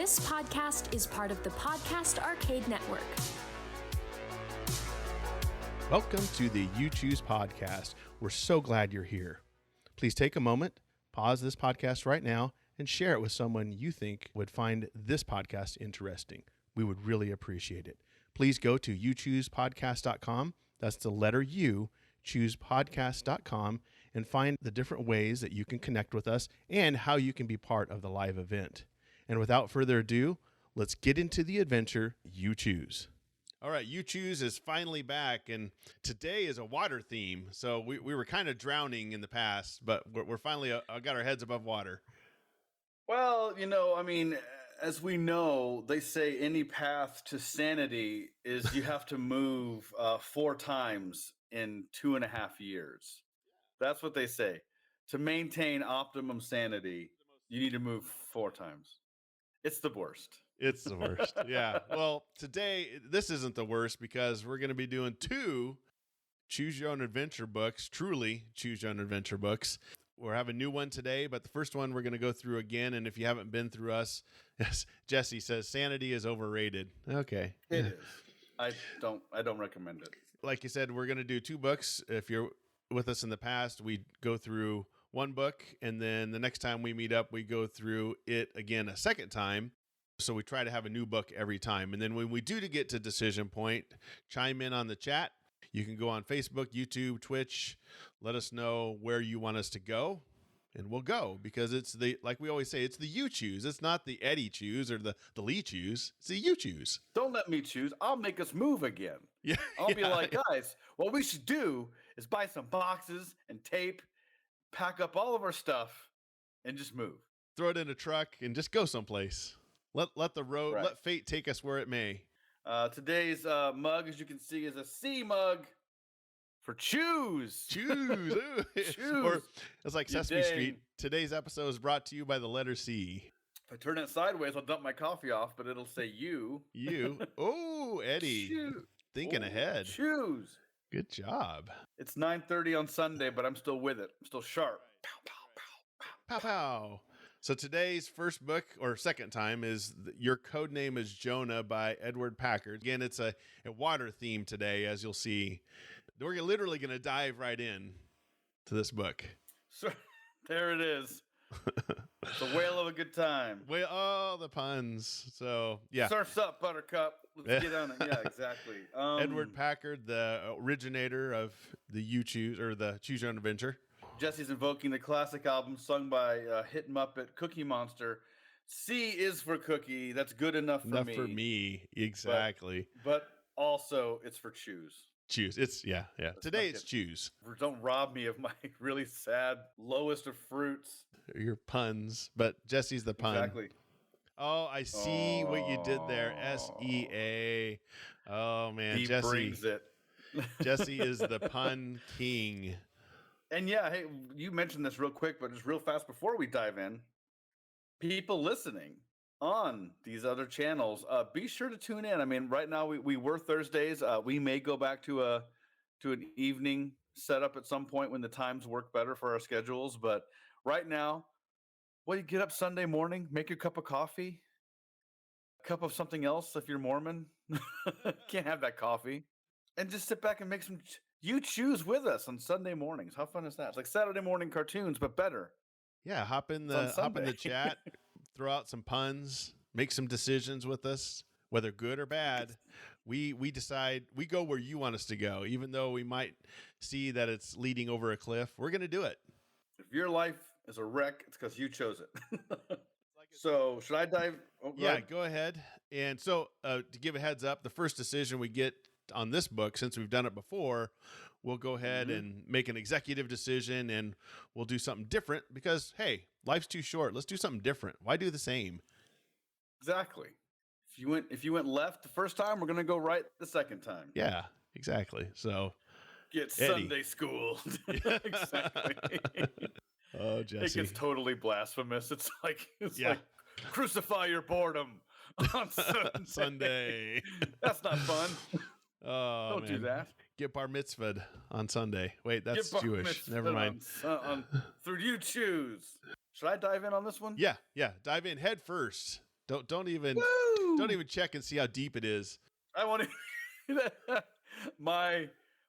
This podcast is part of the Podcast Arcade Network. Welcome to the You Choose podcast. We're so glad you're here. Please take a moment, pause this podcast right now, and share it with someone you think would find this podcast interesting. We would really appreciate it. Please go to youchoosepodcast.com. That's the letter U, choosepodcast.com, and find the different ways that you can connect with us and how you can be part of the live event. And without further ado, let's get into the adventure You Choose. All right, You Choose is finally back, and today is a water theme. So we were kind of drowning in the past, but we're finally got our heads above water. Well, as we know, they say any path to sanity is you have to move 4 times in 2.5 years. That's what they say. To maintain optimum sanity, you need to move 4 times. It's the worst. It's the worst. Yeah. Well, today, this isn't the worst because we're going to be doing 2 Choose Your Own Adventure books, truly Choose Your Own Adventure books. We'll have a new one today, but the first one we're going to go through again. And if you haven't been through us, yes, Jesse says sanity is overrated. Okay. It is. I don't recommend it. Like you said, we're going to do 2 books. If you're with us in the past, we go through 1 book, and then the next time we meet up, we go through it again a second time. So we try to have a new book every time. And then when we do to get to decision point, chime in on the chat. You can go on Facebook, YouTube, Twitch. Let us know where you want us to go, and we'll go, because it's like we always say, it's the You Choose. It's not the Eddie choose or the Lee choose. It's the You Choose. Don't let me choose. I'll make us move again. Yeah. I'll be like, guys, what we should do is buy some boxes and tape, pack up all of our stuff, and just move. Throw it in a truck and just go someplace. Let the road, Right. Let fate take us where it may. Today's mug, as you can see, is a C mug for choose. Choose. Choose. Or it's like You Sesame dang. Street. Today's episode is brought to you by the letter C. If I turn it sideways, I'll dump my coffee off, but it'll say you. You. Oh, Eddie. Choose. Thinking Oh, ahead. Choose. Good job. It's 9:30 on Sunday, but I'm still with it. I'm still sharp. Pow, pow, pow, pow. Pow pow. So today's first book, or second time, is Your Code Name is Jonah by Edward Packard. Again, it's a water theme today, as you'll see. We're literally going to dive right in to this book. So, there it is. The whale of a good time. Oh, the puns. So, yeah. Surf's up, Buttercup. Let's get on it. Yeah, exactly. Edward Packard, the originator of the You Choose, or the Choose Your Own Adventure. Jesse's invoking the classic album sung by Hit Muppet Cookie Monster. C is for cookie. That's good enough for me. Enough for me. Exactly. But also, it's for choose. Choose. It's, yeah. Today it's choose. Don't rob me of my really sad lowest of fruits. Your puns. But Jesse's the pun. Exactly. Oh, I see what you did there. SEA. Oh, man. He Jesse brings it. Jesse is the pun king. And yeah, hey, you mentioned this real quick, but just real fast before we dive in, people listening on these other channels, be sure to tune in. I mean, right now we were Thursdays. We may go back to an evening setup at some point when the times work better for our schedules. But right now, well, you get up Sunday morning, make your cup of coffee, a cup of something else if you're Mormon. Can't have that coffee. And just sit back and make some You Choose with us on Sunday mornings. How fun is that? It's like Saturday morning cartoons, but better. Yeah, hop in It's on the Sunday. chat, throw out some puns, make some decisions with us, whether good or bad. We decide, we go where you want us to go, even though we might see that it's leading over a cliff. We're going to do it. If your life is a wreck, it's because you chose it. So should I dive? Oh, go ahead. Go ahead. And so to give a heads up, the first decision we get on this book, since we've done it before, we'll go ahead and make an executive decision, and we'll do something different because, hey, life's too short. Let's do something different. Why do the same? Exactly. If you went left the first time, we're gonna go right the second time. Yeah, exactly. So Get Eddie. Sunday school. Exactly. Oh, It Jesse. gets totally blasphemous. It's like Yeah. crucify your boredom on Sunday. Sunday. That's not fun. Oh, Don't do that. Get bar mitzvahed on Sunday. Wait, that's Get bar Jewish. Never mitzvah mind. through You Choose. Should I dive in on this one? Yeah. Dive in head first. Don't even check and see how deep it is. I want to.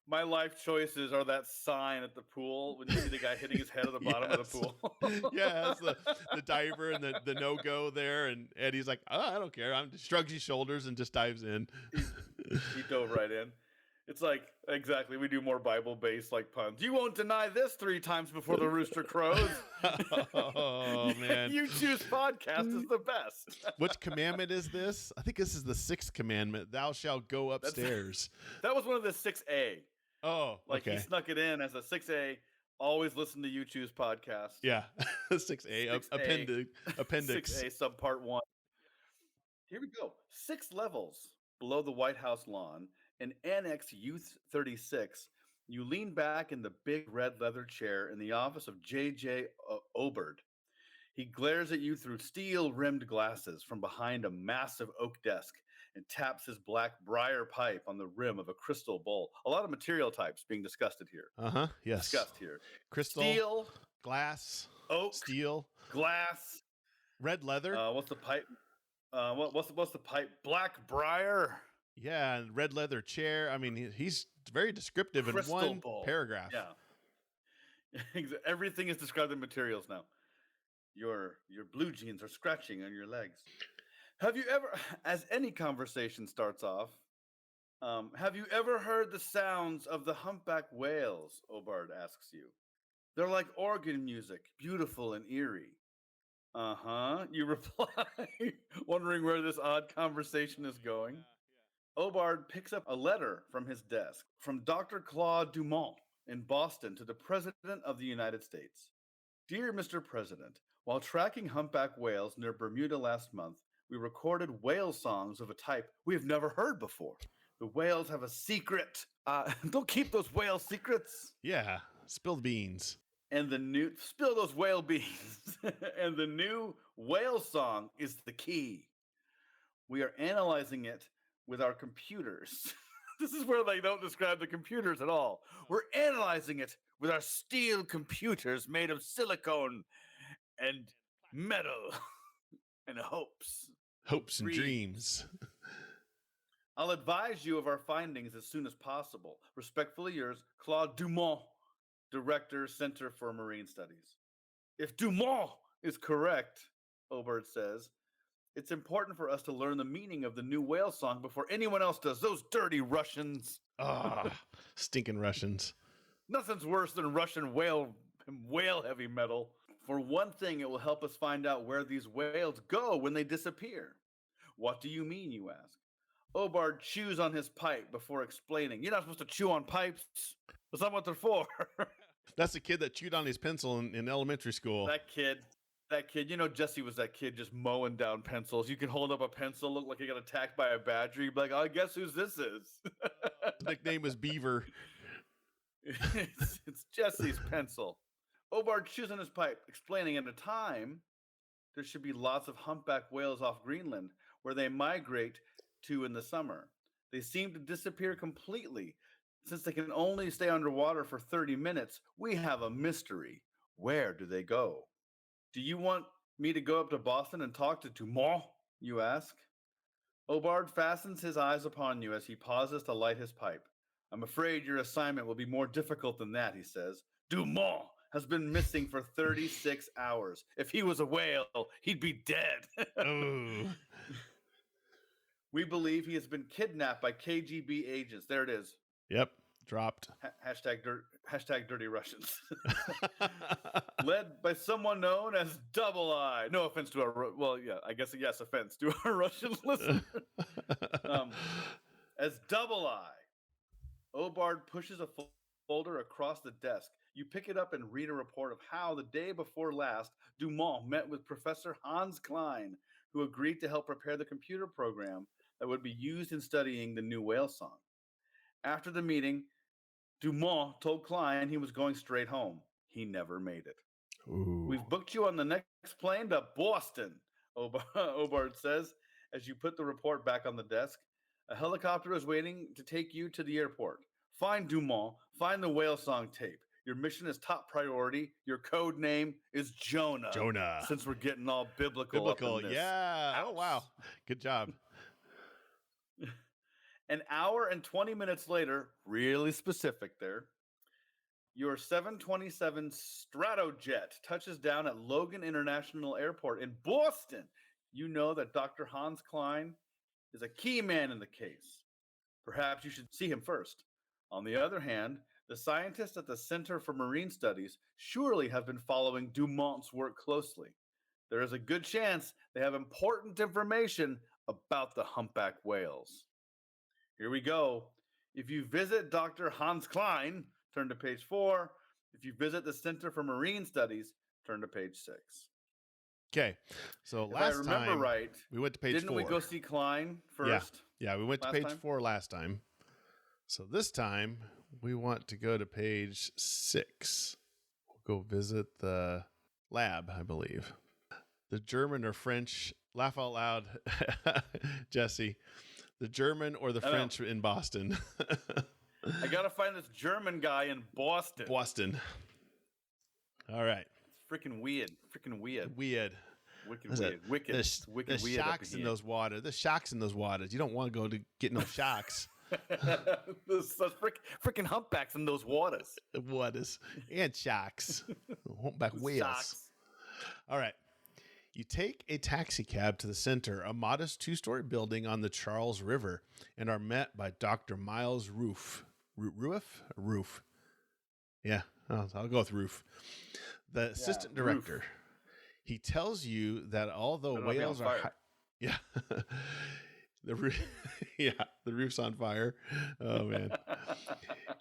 My life choices are that sign at the pool when you see the guy hitting his head at the bottom of the pool. Yeah, it's the diver and the no-go there, and Eddie's like, oh, I don't care. I'm just shrugs his shoulders and just dives in. He dove right in. It's like, exactly, we do more Bible-based like puns. You won't deny this 3 times before the rooster crows. Oh, man. You Choose podcast is the best. Which commandment is this? I think this is the 6th commandment. Thou shalt go upstairs. That was one of the 6A. Oh, like okay. He snuck it in as a 6A. Always listen to You Choose podcast. Yeah, 6A, appendix. 6A, subpart 1. Here we go. 6 levels below the White House lawn, in Annex Youth 36, you lean back in the big red leather chair in the office of J.J. Oberd. He glares at you through steel-rimmed glasses from behind a massive oak desk and taps his black briar pipe on the rim of a crystal bowl. A lot of material types being discussed here. Yes. Discussed here. Crystal, steel, glass, oak, steel, glass, red leather. What's the pipe? What's the pipe? Black briar. Yeah, and red leather chair. I mean, he's very descriptive Crystal in one bowl. paragraph. Yeah. Everything is described in materials now. Your blue jeans are scratching on your legs. Have you ever, as any conversation starts off, have you ever heard the sounds of the humpback whales? Obard asks you. They're like organ music, beautiful and eerie. You reply, wondering where this odd conversation is going. Obard picks up a letter from his desk from Dr. Claude Dumont in Boston to the President of the United States. Dear Mr. President, while tracking humpback whales near Bermuda last month, we recorded whale songs of a type we have never heard before. The whales have a secret. Don't keep those whale secrets. Yeah, spill the beans. And spill those whale beans. And the new whale song is the key. We are analyzing it with our computers. This is where they don't describe the computers at all. We're analyzing it with our steel computers made of silicone and metal and hopes. Hopes and dreams. I'll advise you of our findings as soon as possible. Respectfully yours, Claude Dumont, Director, Center for Marine Studies. If Dumont is correct, Oberd says, it's important for us to learn the meaning of the new whale song before anyone else does. Those dirty Russians. Stinking Russians. Nothing's worse than Russian whale heavy metal. For one thing, it will help us find out where these whales go when they disappear. What do you mean, you ask? Obard chews on his pipe before explaining. You're not supposed to chew on pipes. That's not what they're for. That's the kid that chewed on his pencil in elementary school. That kid, Jesse was that kid just mowing down pencils. You can hold up a pencil, look like he got attacked by a badger. You'd be like, I guess whose this is. His nickname was Beaver. It's Jesse's pencil. Obard chews on his pipe, explaining at a time there should be lots of humpback whales off Greenland where they migrate to in the summer. They seem to disappear completely. Since they can only stay underwater for 30 minutes, we have a mystery. Where do they go? Do you want me to go up to Boston and talk to Dumont? You ask. Obard fastens his eyes upon you as he pauses to light his pipe. I'm afraid your assignment will be more difficult than that, he says. Dumont has been missing for 36 hours. If he was a whale, he'd be dead. We believe he has been kidnapped by KGB agents. There it is. Yep, dropped. Hashtag dirty Russians. Led by someone known as Double I. No offense to offense to our Russian listeners. As Double I. Obard pushes a folder across the desk. You pick it up and read a report of how the day before last, Dumont met with Professor Hans Klein, who agreed to help prepare the computer program that would be used in studying the new whale song. After the meeting, Dumont told Klein he was going straight home. He never made it. Ooh. We've booked you on the next plane to Boston, Obard says, as you put the report back on the desk. A helicopter is waiting to take you to the airport. Find Dumont, find the whale song tape. Your mission is top priority. Your code name is Jonah. Jonah. Since we're getting all biblical up in this yeah. house. Oh, wow. Good job. An hour and 20 minutes later, really specific there, your 727 Stratojet touches down at Logan International Airport in Boston. You know that Dr. Hans Klein is a key man in the case. Perhaps you should see him first. On the other hand, the scientists at the Center for Marine Studies surely have been following Dumont's work closely. There is a good chance they have important information about the humpback whales. Here we go. If you visit Dr. Hans Klein, turn to page 4. If you visit the Center for Marine Studies, turn to page 6. Okay. So If I last remember time right, we went to page 4. didn't we go see Klein first? Yeah, we went to last page time? 4 last time. So this time we want to go to page 6. We'll go visit the lab, I believe. The German or French, laugh out loud, Jesse. The German or the French in Boston. I got to find this German guy in Boston. Boston. All right. It's freaking weird. Freaking weird. Weird. Wicked weird. Wicked. Wicked the weird. sharks in those waters. The sharks in those waters. You don't want to go to get no sharks. Those freaking humpbacks in those waters. Waters. And sharks. Humpback whales. Sharks. All right. You take a taxi cab to the center, a modest 2-story building on the Charles River, and are met by Dr. Miles Roof. Roof. Yeah, I'll go with Roof. The assistant director. Roof. He tells you that although whales are... Yeah. The roof's on fire. Oh, man.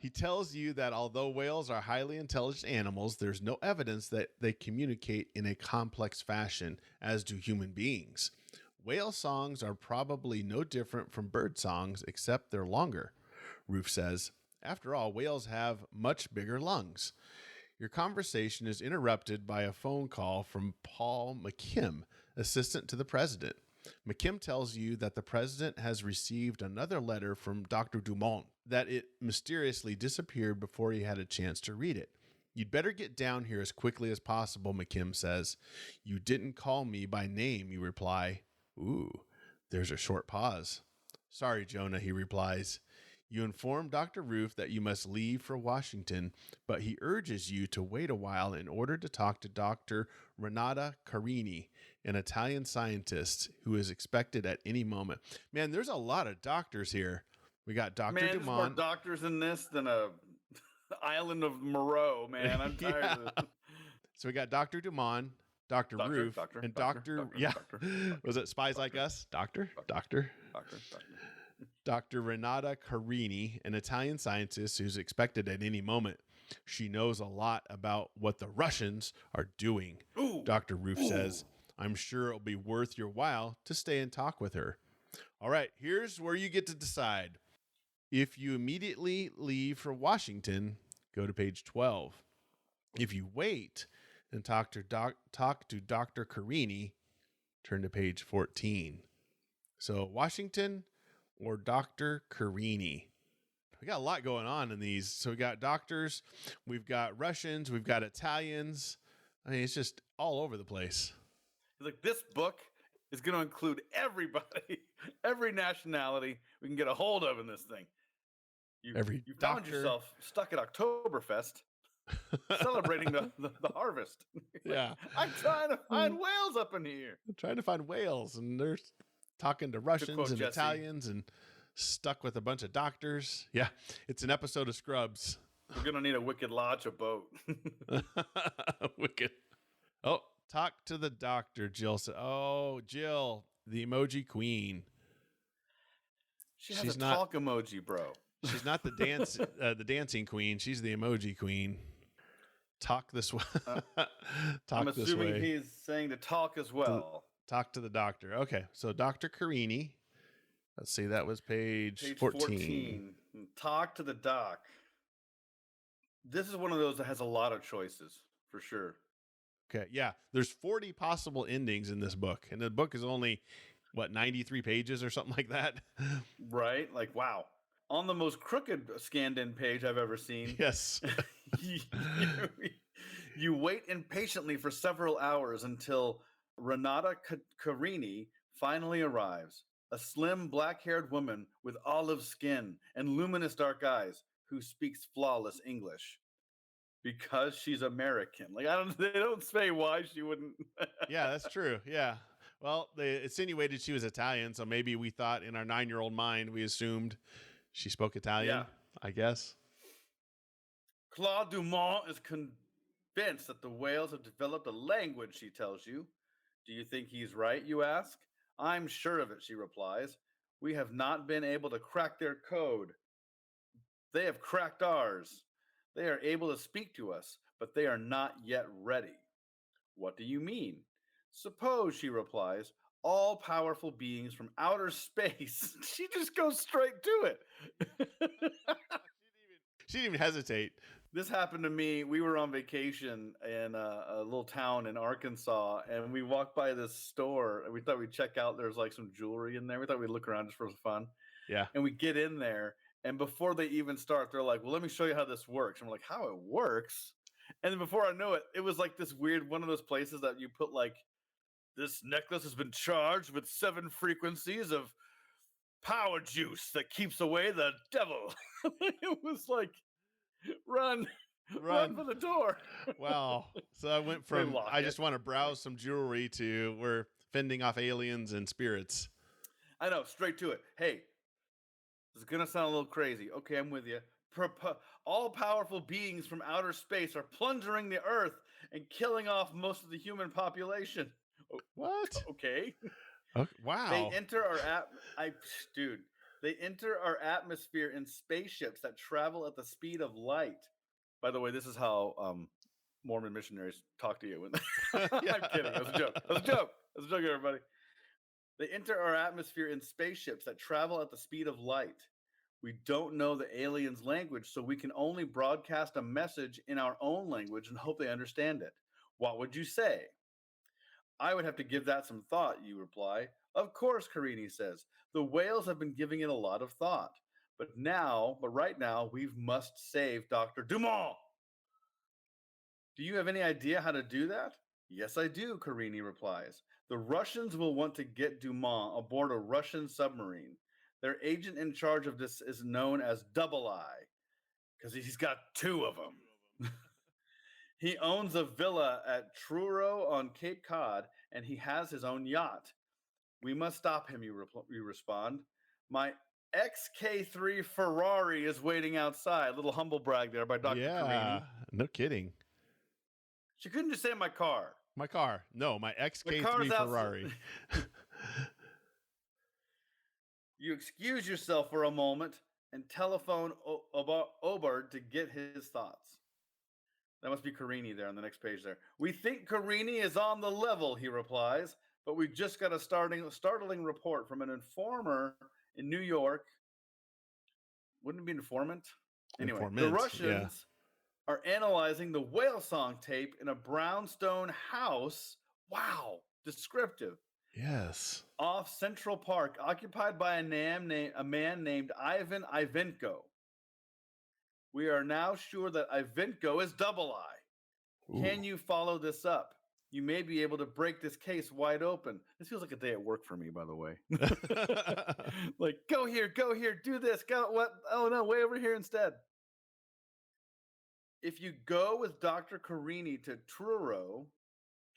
He tells you that although whales are highly intelligent animals, there's no evidence that they communicate in a complex fashion, as do human beings. Whale songs are probably no different from bird songs, except they're longer, Roof says. After all, whales have much bigger lungs. Your conversation is interrupted by a phone call from Paul McKim, assistant to the president. McKim tells you that the president has received another letter from Dr. Dumont, that it mysteriously disappeared before he had a chance to read it. You'd better get down here as quickly as possible, McKim says. You didn't call me by name, you reply. Ooh, there's a short pause. Sorry, Jonah, he replies. You inform Dr. Roof that you must leave for Washington, but he urges you to wait a while in order to talk to Dr. Renata Carini, an Italian scientist who is expected at any moment. Man, there's a lot of doctors here. We got Dr. Man, Dumont. there's more doctors in this than a island of Moreau, man. I'm tired of it. So we got Dr. Dumont, Dr. Roof, and Dr. Was it Spies Like Us? Doctor. Dr. Renata Carini, an Italian scientist who's expected at any moment. She knows a lot about what the Russians are doing. Ooh. Dr. Roof says, I'm sure it'll be worth your while to stay and talk with her. All right, here's where you get to decide. If you immediately leave for Washington, go to page 12. If you wait and talk to Dr. Carini, turn to page 14. So Washington or Dr. Carini. We got a lot going on in these. So we got doctors, we've got Russians, we've got Italians. I mean, it's just all over the place. Like, this book is going to include everybody, every nationality we can get a hold of in this thing. You found yourself stuck at Oktoberfest celebrating the harvest. Yeah. I'm trying to find whales up in here. I'm trying to find whales, and they're talking to Russians and Jesse. Italians and stuck with a bunch of doctors. Yeah, it's an episode of Scrubs. We're going to need a Wicked Lodge, a boat. Wicked. Oh, talk to the doctor, Jill said. Oh, Jill, the emoji queen. She's not talk emoji, bro. She's not the dancing queen. She's the emoji queen. Talk this way. I'm assuming he's saying to talk as well. Talk to the doctor. Okay, so Dr. Carini. Let's see, that was page 14. Talk to the doc. This is one of those that has a lot of choices, for sure. Okay, yeah. There's 40 possible endings in this book, and the book is only, 93 pages or something like that? Right? Like, wow. On the most crooked scanned-in page I've ever seen. Yes. you You wait impatiently for several hours until Renata Carini finally arrives, a slim, black-haired woman with olive skin and luminous dark eyes who speaks flawless English. Because she's American. Like, they don't say why she wouldn't. Yeah, that's true. Yeah. Well, they insinuated she was Italian, so maybe we thought in our 9-year-old mind, we assumed she spoke Italian, Yeah. I guess. Claude Dumont is convinced that the whales have developed a language, she tells you. Do you think he's right, you ask? I'm sure of it, she replies. We have not been able to crack their code. They have cracked ours. They are able to speak to us, but they are not yet ready. What do you mean? Suppose, she replies, all powerful beings from outer space. She just goes straight to it. She didn't even hesitate. This happened to me. We were on vacation in a little town in Arkansas, and we walked by this store, and we thought we'd check out. There's like some jewelry in there. We thought we'd look around just for fun. Yeah. And we get in there, and before they even start, they're like, well, let me show you how this works. And we're like, how it works? And then before I know it, it was like this weird one of those places that you put like, this necklace has been charged with 7 frequencies of power juice that keeps away the devil. It was like, run for the door. Wow. So I went from, I just want to browse some jewelry to we're fending off aliens and spirits. I know, straight to it. Hey, this is going to sound a little crazy. Okay, I'm with you. All powerful beings from outer space are plundering the earth and killing off most of the human population. What? Okay. Wow. They enter They enter our atmosphere in spaceships that travel at the speed of light. By the way, this is how Mormon missionaries talk to you. I'm kidding. That was a joke. That was a joke, everybody. They enter our atmosphere in spaceships that travel at the speed of light. We don't know the aliens' language, so we can only broadcast a message in our own language and hope they understand it. What would you say? I would have to give that some thought, you reply. Of course, Carini says. The whales have been giving it a lot of thought. But right now, we must save Dr. Dumont. Do you have any idea how to do that? Yes, I do, Carini replies. The Russians will want to get Dumont aboard a Russian submarine. Their agent in charge of this is known as Double Eye, because he's got 2 of them. He owns a villa at Truro on Cape Cod, and he has his own yacht. We must stop him, you respond. My XK3 Ferrari is waiting outside. Little humble brag there by Dr. Carini. No kidding. She couldn't just say my car. My car. No, my XK3 Ferrari. You excuse yourself for a moment and telephone Obard to get his thoughts. That must be Carini there on the next page there. We think Carini is on the level, he replies, but we just got a startling report from an informer in New York. Wouldn't it be an informant? Anyway, the Russians are analyzing the whale song tape in a brownstone house. Wow, descriptive. Yes. Off Central Park, occupied by a man named Ivan Ivenko. We are now sure that Ivenko is Double Eye. Ooh. Can you follow this up? You may be able to break this case wide open. This feels like a day at work for me, by the way. Like, go here, do this, go, what? Oh no, way over here instead. If you go with Dr. Carini to Truro,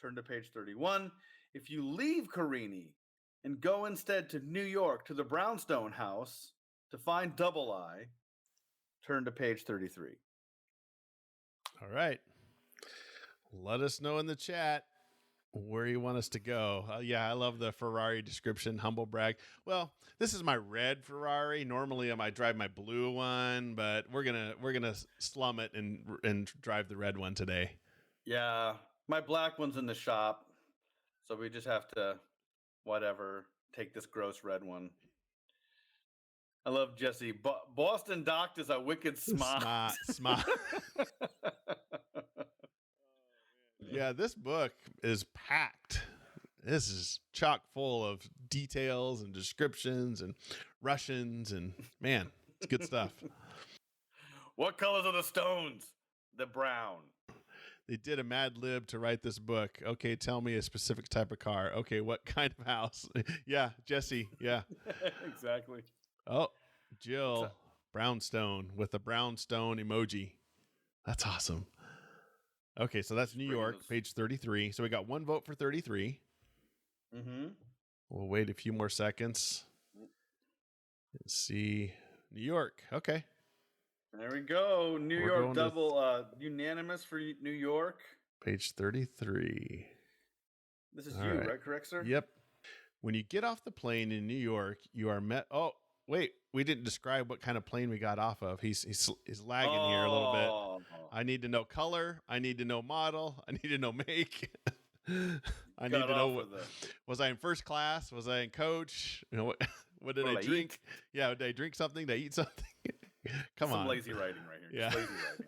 turn to page 31. If you leave Carini and go instead to New York to the Brownstone House to find Double Eye, turn to page 33. All right. Let us know in the chat where you want us to go. Yeah, I love the Ferrari description, humble brag. Well, this is my red Ferrari. Normally I might drive my blue one, but we're gonna slum it and drive the red one today. Yeah, my black one's in the shop, so we just have to take this gross red one. I love Jesse. Boston Docked is a wicked smart. Yeah, this book is packed. This is chock full of details and descriptions and Russians, and it's good stuff. What colors are the stones? The brown. They did a Mad Lib to write this book. Okay, tell me a specific type of car. Okay, what kind of house? Yeah, Jesse. Yeah. Exactly. Oh, Jill Brownstone with a brownstone emoji. That's awesome. Okay, so that's New York, page 33. So we got one vote for 33. Mm-hmm. We'll wait a few more seconds. Let's see. New York. Okay. There we go. New We're York going double unanimous for New York. Page 33. This is All you, right. right? Correct, sir? Yep. When you get off the plane in New York, you are met. Oh, wait. We didn't describe what kind of plane we got off of. He's lagging here a little bit. I need to know color. I need to know model. I need to know make. I need to know was I in first class? Was I in coach? You know, what did I drink? Yeah, did I drink something? Did I eat something? Come on. Some lazy writing right here. Yeah. Just lazy writing.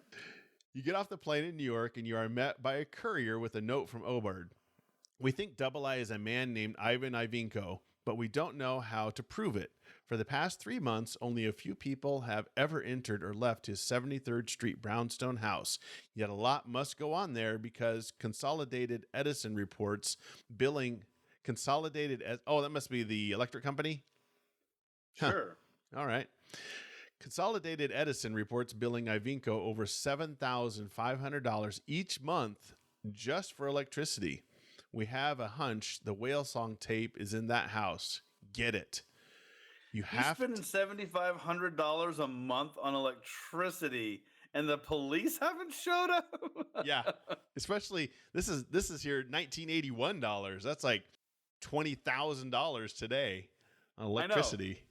You get off the plane in New York and you are met by a courier with a note from Obard. We think Double I is a man named Ivan Ivinko, but we don't know how to prove it. For the past 3 months, only a few people have ever entered or left his 73rd Street brownstone house. Yet a lot must go on there because Consolidated Edison reports billing Consolidated as that must be the electric company. Sure. All right. Consolidated Edison reports billing Ivinko over $7,500 each month just for electricity. We have a hunch the whale song tape is in that house. Get it. He's spending $7,500 a month on electricity, and the police haven't showed up. Yeah, especially this is here $1981. That's like $20,000 today on electricity.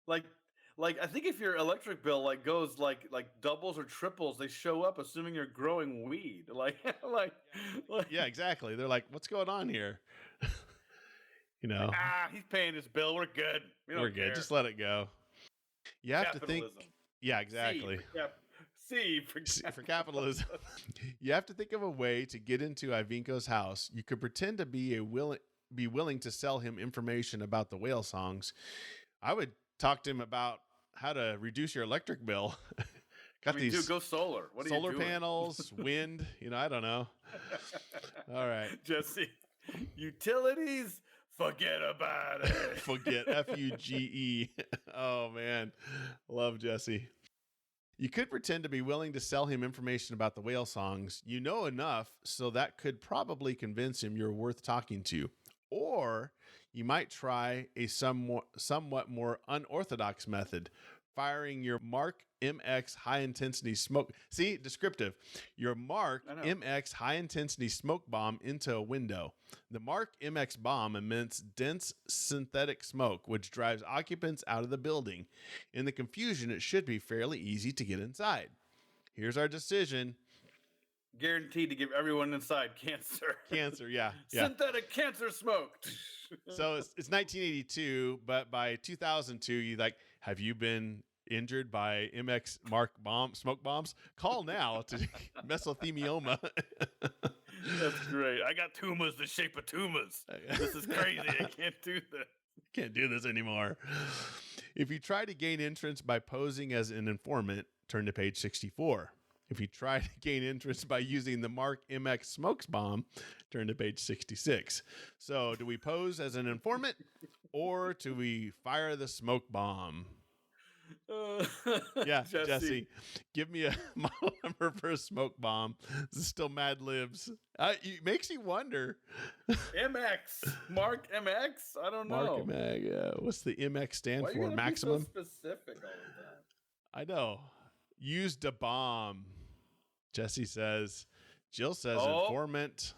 Like I think if your electric bill goes like doubles or triples, they show up assuming you're growing weed. Yeah, exactly. They're like, what's going on here? You know, he's paying his bill. We're good. We're good. Just let it go. You have to think. Yeah, exactly. For capitalism. You have to think of a way to get into Ivinko's house. You could pretend to be willing to sell him information about the whale songs. I would talk to him about how to reduce your electric bill. Dude, go solar. What are you doing? Solar panels, wind. I don't know. All right, Jesse. Utilities. Forget about it. Forget FUGE. Oh man, love Jesse. You could pretend to be willing to sell him information about the whale songs. You know enough, so that could probably convince him you're worth talking to. Or you might try a somewhat more unorthodox method, firing your Mark MX high-intensity smoke. See, descriptive. Your Mark MX high-intensity smoke bomb into a window. The Mark MX bomb emits dense synthetic smoke, which drives occupants out of the building. In the confusion, it should be fairly easy to get inside. Here's our decision. Guaranteed to give everyone inside cancer. Cancer, yeah. Synthetic cancer smoke. So it's 1982, but by 2002, have you been injured by MX Mark smoke bombs? Call now to mesothelioma. That's great. I got tumors the shape of tumors. This is crazy. I can't do this. Can't do this anymore. If you try to gain entrance by posing as an informant, turn to page 64. If you try to gain entrance by using the Mark MX smokes bomb, turn to page 66. So do we pose as an informant or do we fire the smoke bomb? Yeah, Jesse, give me a model number for a smoke bomb. This is still Mad Libs. It makes you wonder. MX. Mark MX? I don't know. Mark MX. What's the MX stand for? Maximum? Be so specific all the time? I know. Used a bomb. Jesse says. Jill says informant.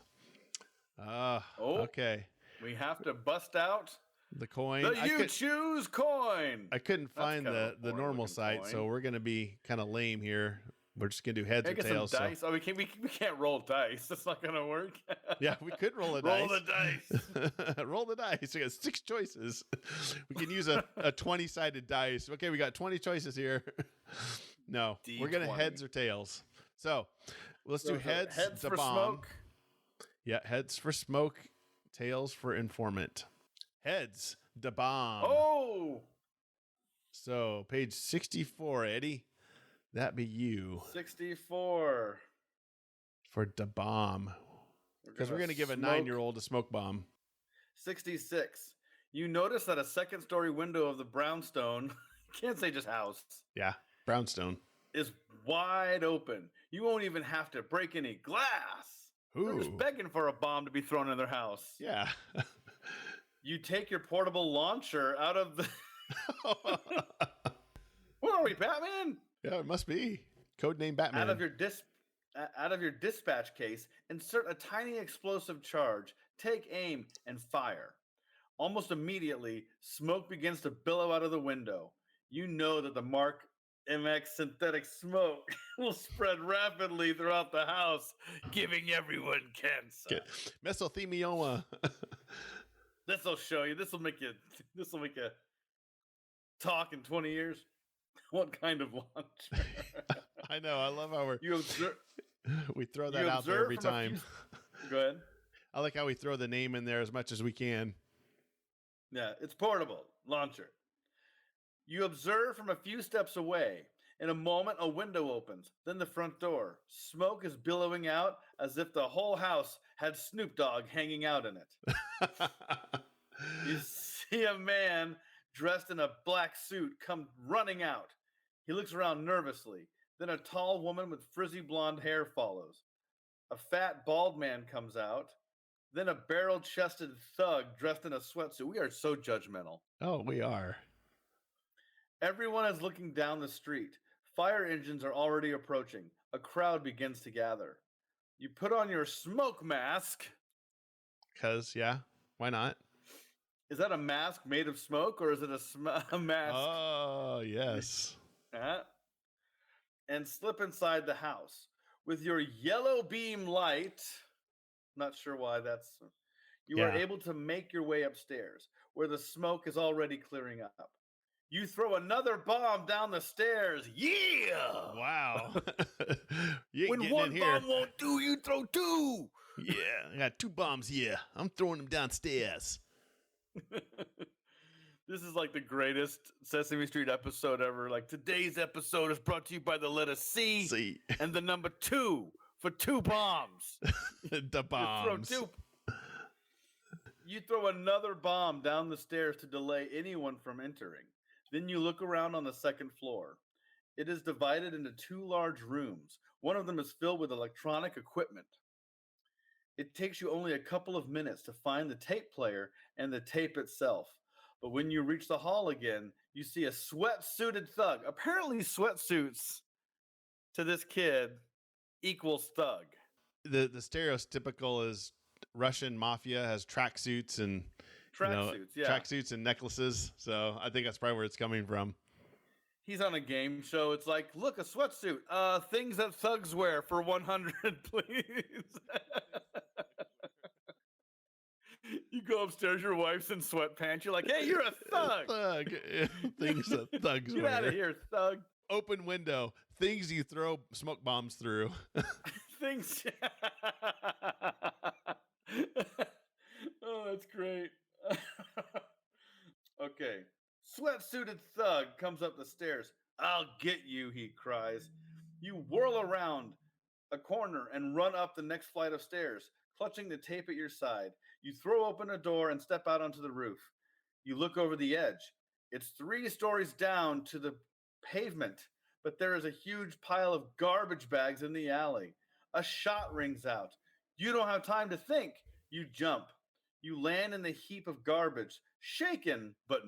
Okay. We have to bust out the coin. The choose coin. I couldn't find the normal site, coin. So we're going to be kind of lame here. We're just going to do heads or tails. Some dice. We can't roll dice. That's not going to work. Yeah, we could roll a dice. Roll the dice. Roll the dice. We got 6 choices. We can use a 20-sided dice. Okay, we got 20 choices here. No, D20. We're going to heads or tails. So let's do heads to for bomb. Smoke. Yeah, heads for smoke, tails for informant. Heads, da bomb. Oh! So, page 64, Eddie. That be you. 64. For the bomb. Because we're going to give a 9-year-old a smoke bomb. 66. You notice that a second-story window of the brownstone, can't say just house. Yeah, brownstone. Is wide open. You won't even have to break any glass. Ooh. They're just begging for a bomb to be thrown in their house. Yeah. You take your portable launcher out of the... Where are we, Batman? Yeah, it must be. Codename Batman. Out of your dispatch case, insert a tiny explosive charge, take aim, and fire. Almost immediately, smoke begins to billow out of the window. You know that the Mark MX synthetic smoke will spread rapidly throughout the house, giving everyone cancer. Mesothelioma. This will show you. This will make you talk in 20 years. What kind of launcher? I know. I love how we throw that out there every time. Go ahead. I like how we throw the name in there as much as we can. Yeah, it's portable launcher. You observe from a few steps away. In a moment, a window opens, then the front door. Smoke is billowing out as if the whole house had Snoop Dogg hanging out in it. You see a man dressed in a black suit come running out. He looks around nervously. Then a tall woman with frizzy blonde hair follows. A fat, bald man comes out. Then a barrel-chested thug dressed in a sweatsuit. We are so judgmental. Oh, we are. Everyone is looking down the street. Fire engines are already approaching. A crowd begins to gather. You put on your smoke mask. Because, yeah, why not? Is that a mask made of smoke, or is it a mask? Oh, yes. And slip inside the house. With your yellow beam light, not sure why that's... You are able to make your way upstairs, where the smoke is already clearing up. You throw another bomb down the stairs. Yeah! Wow. When one bomb won't do, you throw two. Yeah, I got 2 bombs here. I'm throwing them downstairs. This is like the greatest Sesame Street episode ever. Like, today's episode is brought to you by the letter C. And the number 2 for 2 bombs. The bombs. You throw another bomb down the stairs to delay anyone from entering. Then you look around on the second floor. It is divided into 2 large rooms. One of them is filled with electronic equipment. It takes you only a couple of minutes to find the tape player and the tape itself. But when you reach the hall again, you see a sweat-suited thug. Apparently sweatsuits to this kid equals thug. The stereotypical is Russian mafia has tracksuits and tracksuits and necklaces. So I think that's probably where it's coming from. He's on a game show. It's like, look, a sweatsuit. Things that thugs wear for 100, please. You go upstairs, your wife's in sweatpants. You're like, hey, you're a thug. Thug. Things that thugs Get wear. out of here, thug. Open window. Things you throw smoke bombs through. Things. Oh, that's great. Okay. Sweat-suited thug comes up the stairs. I'll get you, he cries. You whirl around a corner and run up the next flight of stairs, clutching the tape at your side. You throw open a door and step out onto the roof. You look over the edge. It's 3 stories down to the pavement, but there is a huge pile of garbage bags in the alley. A shot rings out. You don't have time to think. You jump. You land in the heap of garbage, shaken, but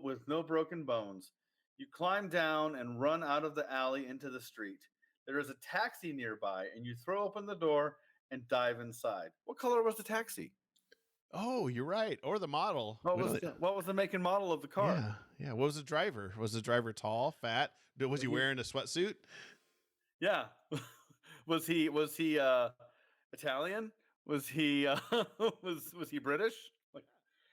with no broken bones. You climb down and run out of the alley into the street. There is a taxi nearby, and you throw open the door and dive inside. What color was the taxi? Oh, you're right. Or the model. What was the make and model of the car? Yeah. What was the driver? Was the driver tall, fat? Was he wearing a sweatsuit? Yeah. Was he Italian? Was he was he British? Like,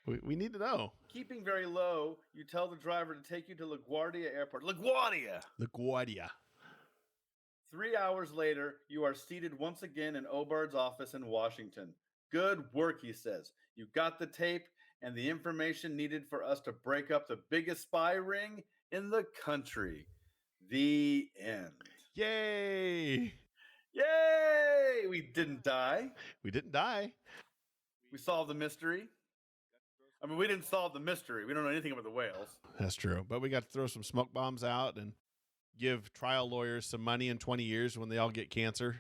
we need to know. Keeping very low, you tell the driver to take you to LaGuardia Airport. LaGuardia. 3 hours later, you are seated once again in Obard's office in Washington. Good work, he says. You got the tape and the information needed for us to break up the biggest spy ring in the country. The end. Yay! Yay! we didn't die. We didn't die. We solved the mystery. I mean, we didn't solve the mystery. We don't know anything about the whales. That's true. But we got to throw some smoke bombs out and give trial lawyers some money in 20 years when they all get cancer.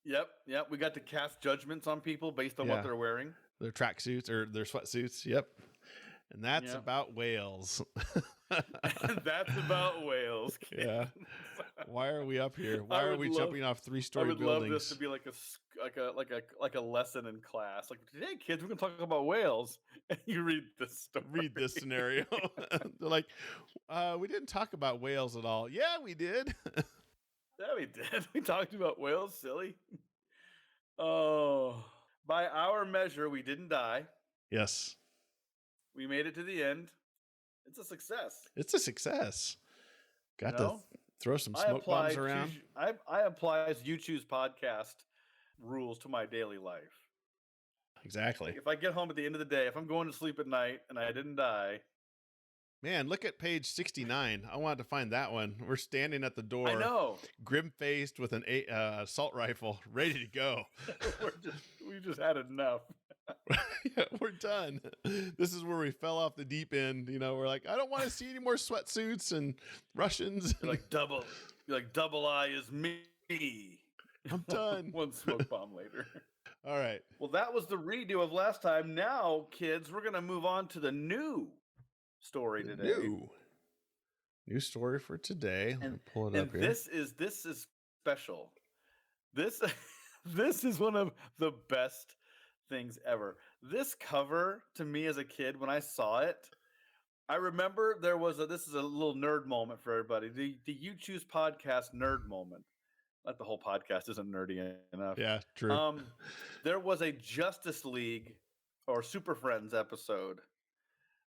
Yep. We got to cast judgments on people based on what they're wearing. Their tracksuits or their sweatsuits. Yep. And that's about whales. That's about whales. Kids. Yeah. Why are we up here? Why are we jumping off 3-story buildings? I would love this to be like a lesson in class. Like, today, kids, we're gonna talk about whales. And you read this story. Read this scenario. They're like, we didn't talk about whales at all. Yeah, we did. Yeah, we did. We talked about whales, silly. Oh, by our measure, we didn't die. Yes. We made it to the end. It's a success. It's a success. Got to throw some smoke bombs around. I apply YouTube's podcast rules to my daily life. Exactly. If I get home at the end of the day, if I'm going to sleep at night and I didn't die. Man, look at page 69. I wanted to find that one. We're standing at the door. I know. Grim-faced with an assault rifle, ready to go. We just had enough. Yeah, we're done. This is where we fell off the deep end. You know, we're like, I don't want to see any more sweatsuits and Russians. You're like double I is me. I'm done. One smoke bomb later. All right. Well, that was the redo of last time. Now, kids, we're going to move on to the new story today. New story for today. Let me pull it up here. This is special. This is one of the best things ever. This cover, to me as a kid, when I saw it, I remember this is a little nerd moment for everybody. The You Choose podcast nerd moment. Not the whole podcast isn't nerdy enough. Yeah, true. There was a Justice League or Super Friends episode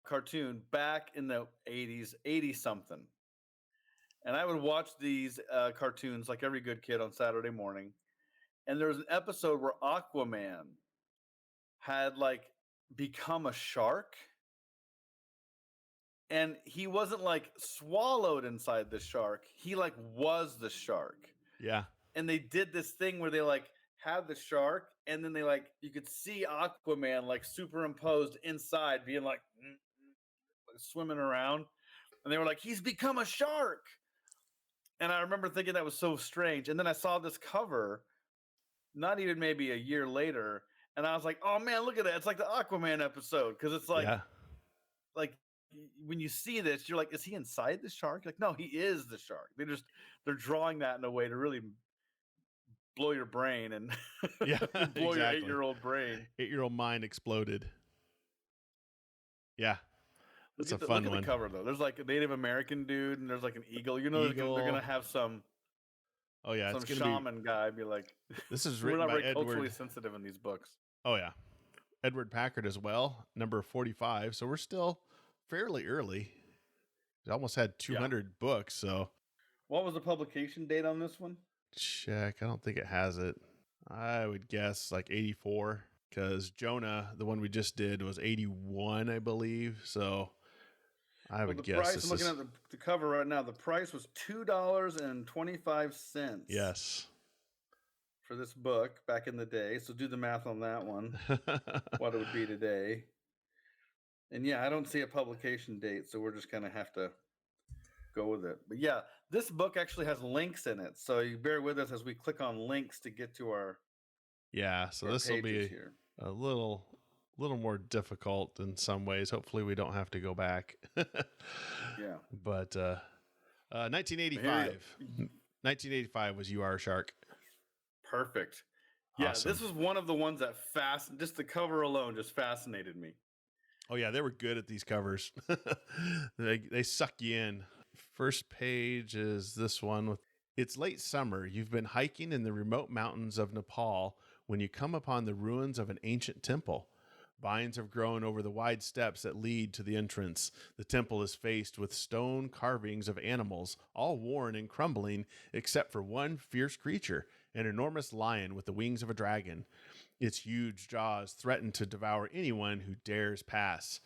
cartoon back in the 80 something. And I would watch these cartoons like every good kid on Saturday morning. And there was an episode where Aquaman had like become a shark. And he wasn't like swallowed inside the shark. He like was the shark. Yeah. And they did this thing where they like had the shark and then they like, you could see Aquaman like superimposed inside being like swimming around. And they were like, he's become a shark. And I remember thinking that was so strange. And then I saw this cover, not even maybe a year later. And I was like, oh man, look at that. It's like the Aquaman episode. Cause it's like, like when you see this, you're like, is he inside the shark? Like, no, he is the shark. They're drawing that in a way to really blow your brain and blow your 8-year-old brain. 8-year-old mind exploded. Yeah. It's a fun one. Look at the cover though. There's like a Native American dude and there's like an eagle. You know, they're gonna have some. Oh yeah, some shaman guy be like, this is written we're not by very Edward. culturally sensitive in these books. Oh yeah, Edward Packard as well, number 45. So we're still fairly early. We almost had 200 books. So what was the publication date on this one? Check. I don't think it has it. I would guess like 84 because Jonah, the one we just did, was 81, I believe. So I would guess price, I'm looking at the cover right now. The price was $2.25. Yes. For this book back in the day. So do the math on that one. What it would be today. And yeah, I don't see a publication date, so we're just going to have to go with it. But yeah, this book actually has links in it. So you bear with us as we click on links to get to our so this will be here. A little more difficult in some ways. Hopefully we don't have to go back. Yeah. But 1985 was You Are a Shark. Perfect. Yeah, Awesome. This was one of the ones that just the cover alone just fascinated me. Oh yeah, they were good at these covers. They suck you in. First page is this one with, it's late summer. You've been hiking in the remote mountains of Nepal when you come upon the ruins of an ancient temple. Vines have grown over the wide steps that lead to the entrance. The temple is faced with stone carvings of animals, all worn and crumbling, except for one fierce creature, an enormous lion with the wings of a dragon. Its huge jaws threaten to devour anyone who dares pass.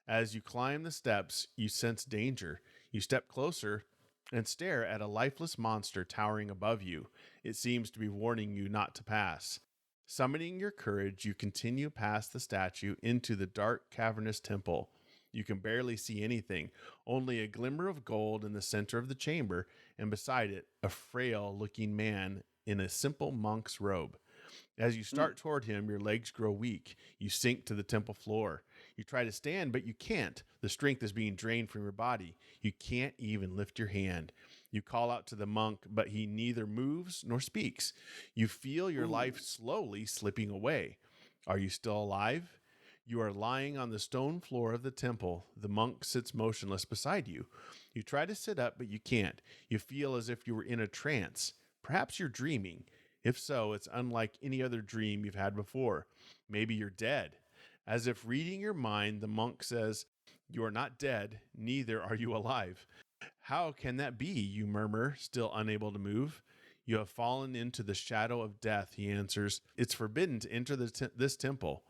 As you climb the steps, you sense danger. You step closer, and stare at a lifeless monster towering above you. It seems to be warning you not to pass. Summoning your courage, you continue past the statue into the dark, cavernous temple. You can barely see anything, only a glimmer of gold in the center of the chamber, and beside it, a frail-looking man in a simple monk's robe. As you start toward him, your legs grow weak. You sink to the temple floor. You try to stand, but you can't. The strength is being drained from your body. You can't even lift your hand. You call out to the monk, but he neither moves nor speaks. You feel your life slowly slipping away. Are you still alive? You are lying on the stone floor of the temple. The monk sits motionless beside you. You try to sit up, but you can't. You feel as if you were in a trance. Perhaps you're dreaming. If so, it's unlike any other dream you've had before. Maybe you're dead. As if reading your mind, the monk says, "You are not dead, neither are you alive." "How can that be?" you murmur, still unable to move. "You have fallen into the shadow of death," he answers. "It's forbidden to enter this temple.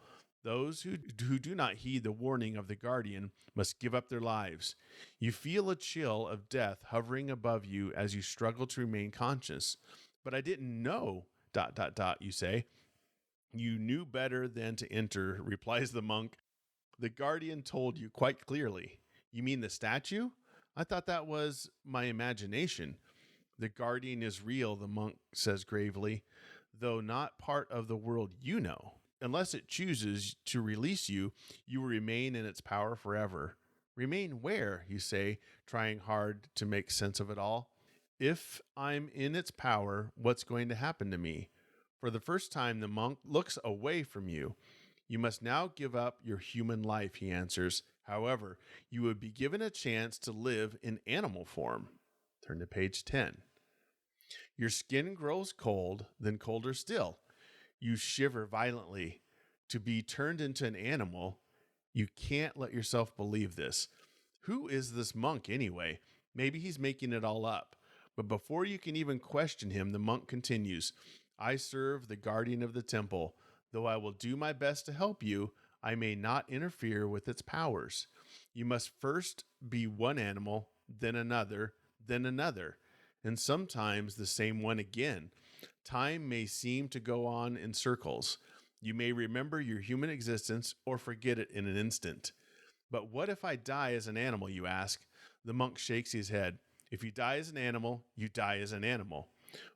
Those who do not heed the warning of the guardian must give up their lives." You feel a chill of death hovering above you as you struggle to remain conscious. "But I didn't know, ... you say. "You knew better than to enter," replies the monk. "The guardian told you quite clearly." "You mean the statue? I thought that was my imagination." "The guardian is real," the monk says gravely, "though not part of the world you know. Unless it chooses to release you, you will remain in its power forever." "Remain where?" you say, trying hard to make sense of it all. "If I'm in its power, what's going to happen to me?" For the first time, the monk looks away from you. "You must now give up your human life," he answers. "However, you would be given a chance to live in animal form." Turn to page 10. Your skin grows cold, then colder still. You shiver violently. To be turned into an animal, you can't let yourself believe this. Who is this monk anyway? Maybe he's making it all up. But before you can even question him, the monk continues, "I serve the guardian of the temple. Though I will do my best to help you, I may not interfere with its powers. You must first be one animal, then another, and sometimes the same one again. Time may seem to go on in circles. You may remember your human existence or forget it in an instant. But what if I die as an animal, you ask? The monk shakes his head. If you die as an animal, you die as an animal.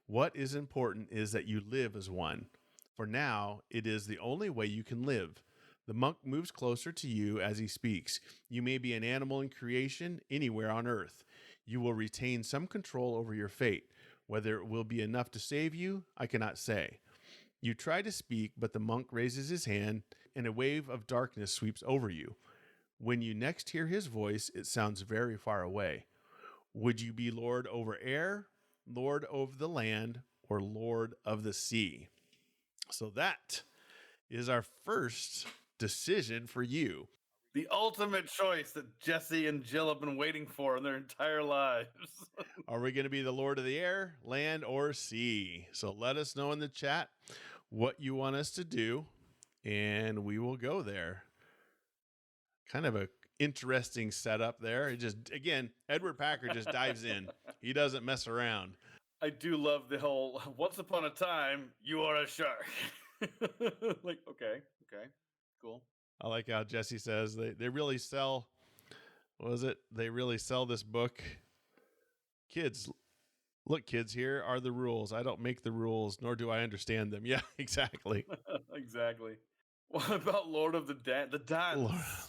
What is important is that you live as one. For now, it is the only way you can live." The monk moves closer to you as he speaks. You may be an animal in creation anywhere on earth. You will retain some control over your fate. Whether it will be enough to save you, I cannot say. You try to speak, but the monk raises his hand, and a wave of darkness sweeps over you. When you next hear his voice, it sounds very far away. Would you be lord over air, lord over the land, or lord of the sea? So that is our first decision for you. The ultimate choice that Jesse and Jill have been waiting for in their entire lives. Are we going to be the lord of the air, land, or sea? So let us know in the chat what you want us to do, and we will go there. Kind of a interesting setup there. It just, again, Edward Packard just dives in. He doesn't mess around. I do love the whole "once upon a time, you are a shark." Like, okay, cool. I like how Jesse says they really sell, what was it? They really sell this book. Kids, look, kids, here are the rules. I don't make the rules, nor do I understand them. Yeah, exactly. Exactly. What about Lord of the Dance?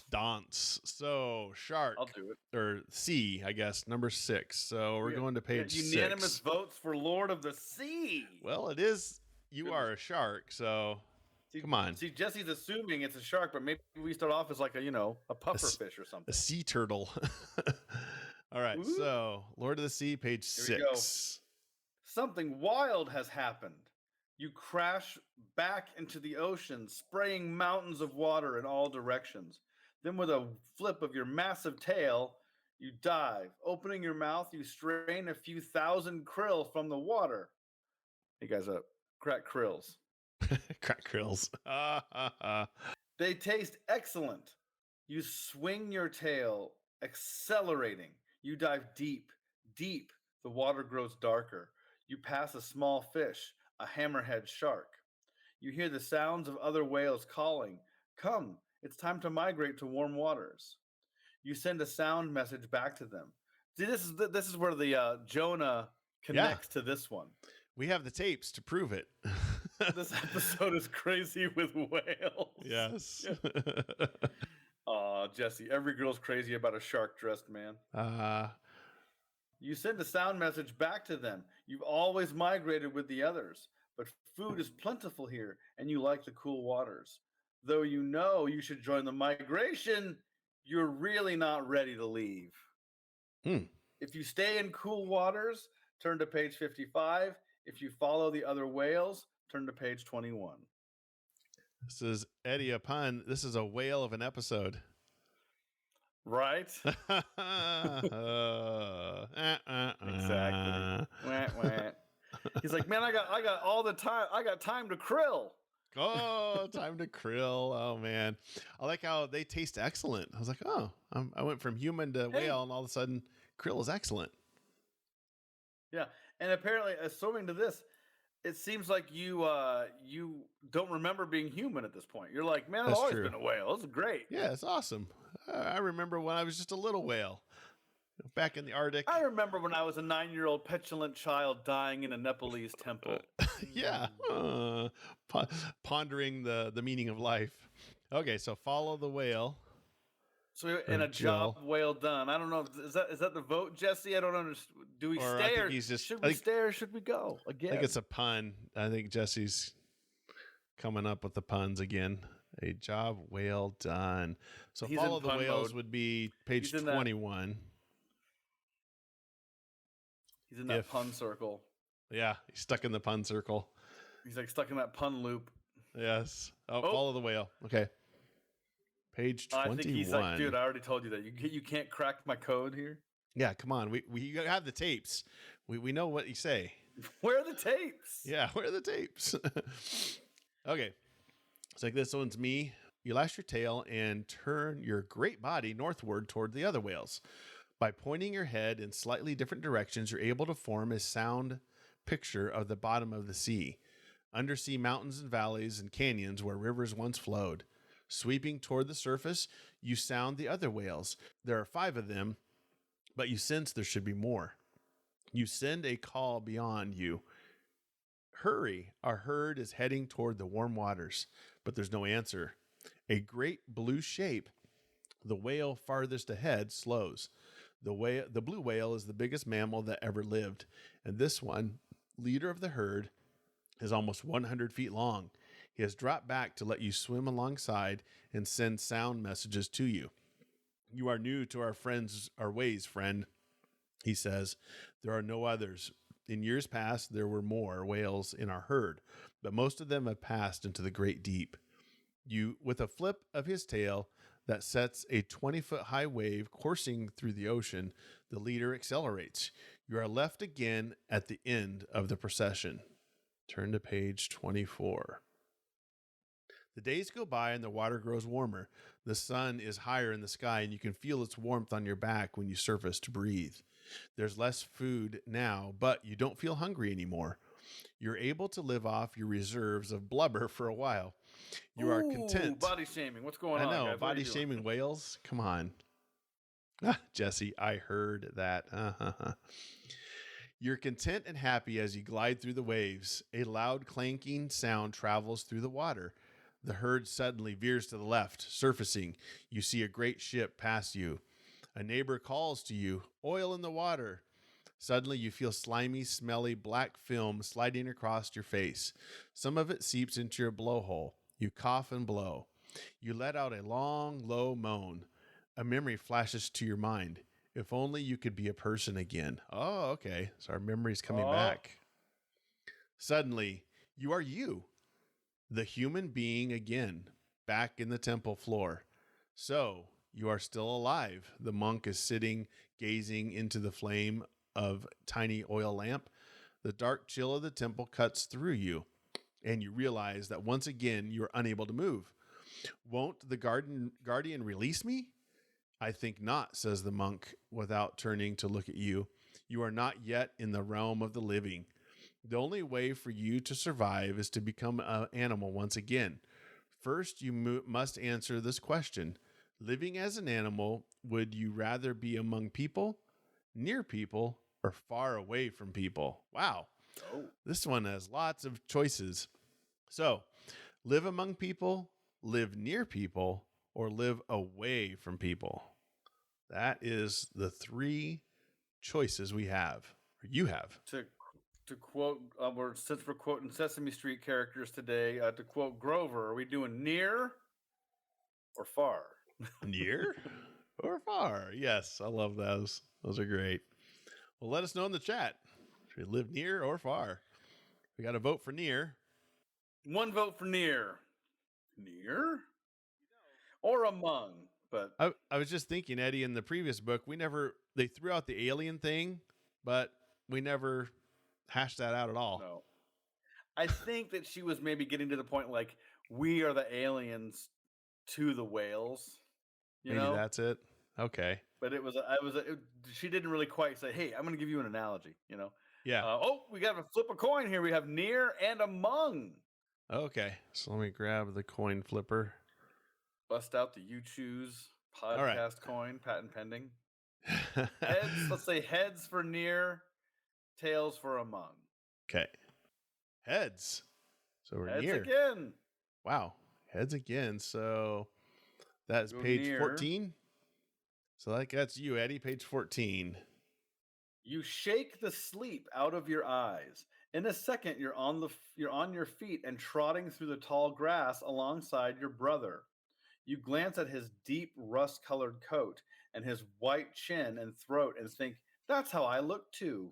Dance. So, shark. I'll do it. Or sea, I guess, number 6. So we're going to page 6. Unanimous votes for Lord of the Sea. Well, it is. You are a shark, so come on. See, Jesse's assuming it's a shark, but maybe we start off as like a pufferfish or something. A sea turtle. All right, so Lord of the Sea, page 6. Something wild has happened. You crash back into the ocean, spraying mountains of water in all directions. Then with a flip of your massive tail, you dive. Opening your mouth, you strain a few thousand krill from the water. Hey guys, crack krills. Crack krills. They taste excellent. You swing your tail, accelerating. You dive deep, The water grows darker. You pass a small fish, a hammerhead shark. You hear the sounds of other whales calling, "Come, it's time to migrate to warm waters." You send a sound message back to them. See, this is where the Jonah Yeah. connects to this one. We have the tapes to prove it. This episode is crazy with whales. Yes. Aw, Jesse, every girl's crazy about a shark-dressed man. You send a sound message back to them. You've always migrated with the others, but food is plentiful here, and you like the cool waters. Though you know you should join the migration, you're really not ready to leave. If you stay in cool waters, turn to page 55. If you follow the other whales, turn to page 21. This is Eddie a pun. This is a whale of an episode. Right? Exactly. Wah, wah. He's like, man, I got all the time. I got time to krill. Oh, time to krill. Oh, man. I like how they taste excellent. I was like, oh, I went from human to whale, and all of a sudden, krill is excellent. Yeah. And apparently, swimming to this, it seems like you don't remember being human at this point. You're like, man, I've always been a whale. This is great. Yeah, it's awesome. I remember when I was just a little whale back in the Arctic. I remember when I was a 9-year-old petulant child dying in a Nepalese temple. Yeah. Pondering the meaning of life. Okay, so follow the whale. So, and a job well done. I don't know. Is that the vote, Jesse? I don't understand. Do we stay or should we stay or should we go again? I think it's a pun. I think Jesse's coming up with the puns again. A job well done. So follow the whales would be page 21. He's in that pun circle. Yeah, he's stuck in the pun circle. He's like stuck in that pun loop. Yes. Oh, follow the whale. Okay. Page 21. I think he's like, dude, I already told you that. You can't crack my code here. Yeah, come on. We have the tapes. We know what you say. Where are the tapes? Yeah, where are the tapes? Okay. It's like, this one's me. You lash your tail and turn your great body northward toward the other whales. By pointing your head in slightly different directions, you're able to form a sound picture of the bottom of the sea. Undersea mountains and valleys and canyons where rivers once flowed. Sweeping toward the surface, you sound the other whales. There are 5 of them, but you sense there should be more. You send a call beyond you. Hurry, our herd is heading toward the warm waters, but there's no answer. A great blue shape, the whale farthest ahead, slows. The blue whale is the biggest mammal that ever lived, and this one, leader of the herd, is almost 100 feet long. He has dropped back to let you swim alongside and send sound messages to you. You are new to our ways, friend, he says. There are no others. In years past, there were more whales in our herd, but most of them have passed into the great deep. With a flip of his tail that sets a 20-foot high wave coursing through the ocean, the leader accelerates. You are left again at the end of the procession. Turn to page 24. The days go by and the water grows warmer. The sun is higher in the sky and you can feel its warmth on your back when you surface to breathe. There's less food now, but you don't feel hungry anymore. You're able to live off your reserves of blubber for a while. You are content. Body shaming. What's going on? I know, guys? body shaming whales. Come on. Jesse, I heard that. You're content and happy as you glide through the waves. A loud clanking sound travels through the water. The herd suddenly veers to the left, surfacing. You see a great ship pass you. A neighbor calls to you, oil in the water. Suddenly you feel slimy, smelly black film sliding across your face. Some of it seeps into your blowhole. You cough and blow. You let out a long, low moan. A memory flashes to your mind. If only you could be a person again. Oh, okay. So our memory's coming back. Suddenly, you are you, the human being again, back in the temple floor. So, you are still alive. The monk is sitting, gazing into the flame of tiny oil lamp. The dark chill of the temple cuts through you, and you realize that once again you are unable to move. Won't the guardian release me? I think not, says the monk without turning to look at you. You are not yet in the realm of the living. The only way for you to survive is to become an animal once again. First, you must answer this question. Living as an animal, would you rather be among people, near people, or far away from people? Wow. Oh. This one has lots of choices. So, live among people, live near people, or live away from people. That is the 3 choices we have, or you have. To quote, since we're quoting Sesame Street characters today, to quote Grover, are we doing near or far? Near or far? Yes, I love those. Those are great. Well, let us know in the chat. Should we live near or far? We got to vote for near. 1 vote for near. Near? Or among, but... I was just thinking, Eddie, in the previous book, they threw out the alien thing, but we never hashed that out at all. No. I think that she was maybe getting to the point like, we are the aliens to the whales. Maybe that's it. Okay. But she didn't really quite say, hey, I'm going to give you an analogy, Yeah. We got to flip a coin here. We have near and among. Okay. So let me grab the coin flipper. Bust out the You Choose podcast coin, patent pending. Heads, let's say heads for near, tails for among. Okay. Heads. So we're heads near. Again. Wow. Heads again. So that's page near. 14. So that's you, Eddie, page 14. You shake the sleep out of your eyes. In a second, you're on your feet and trotting through the tall grass alongside your brother. You glance at his deep rust-colored coat and his white chin and throat and think, that's how I look too.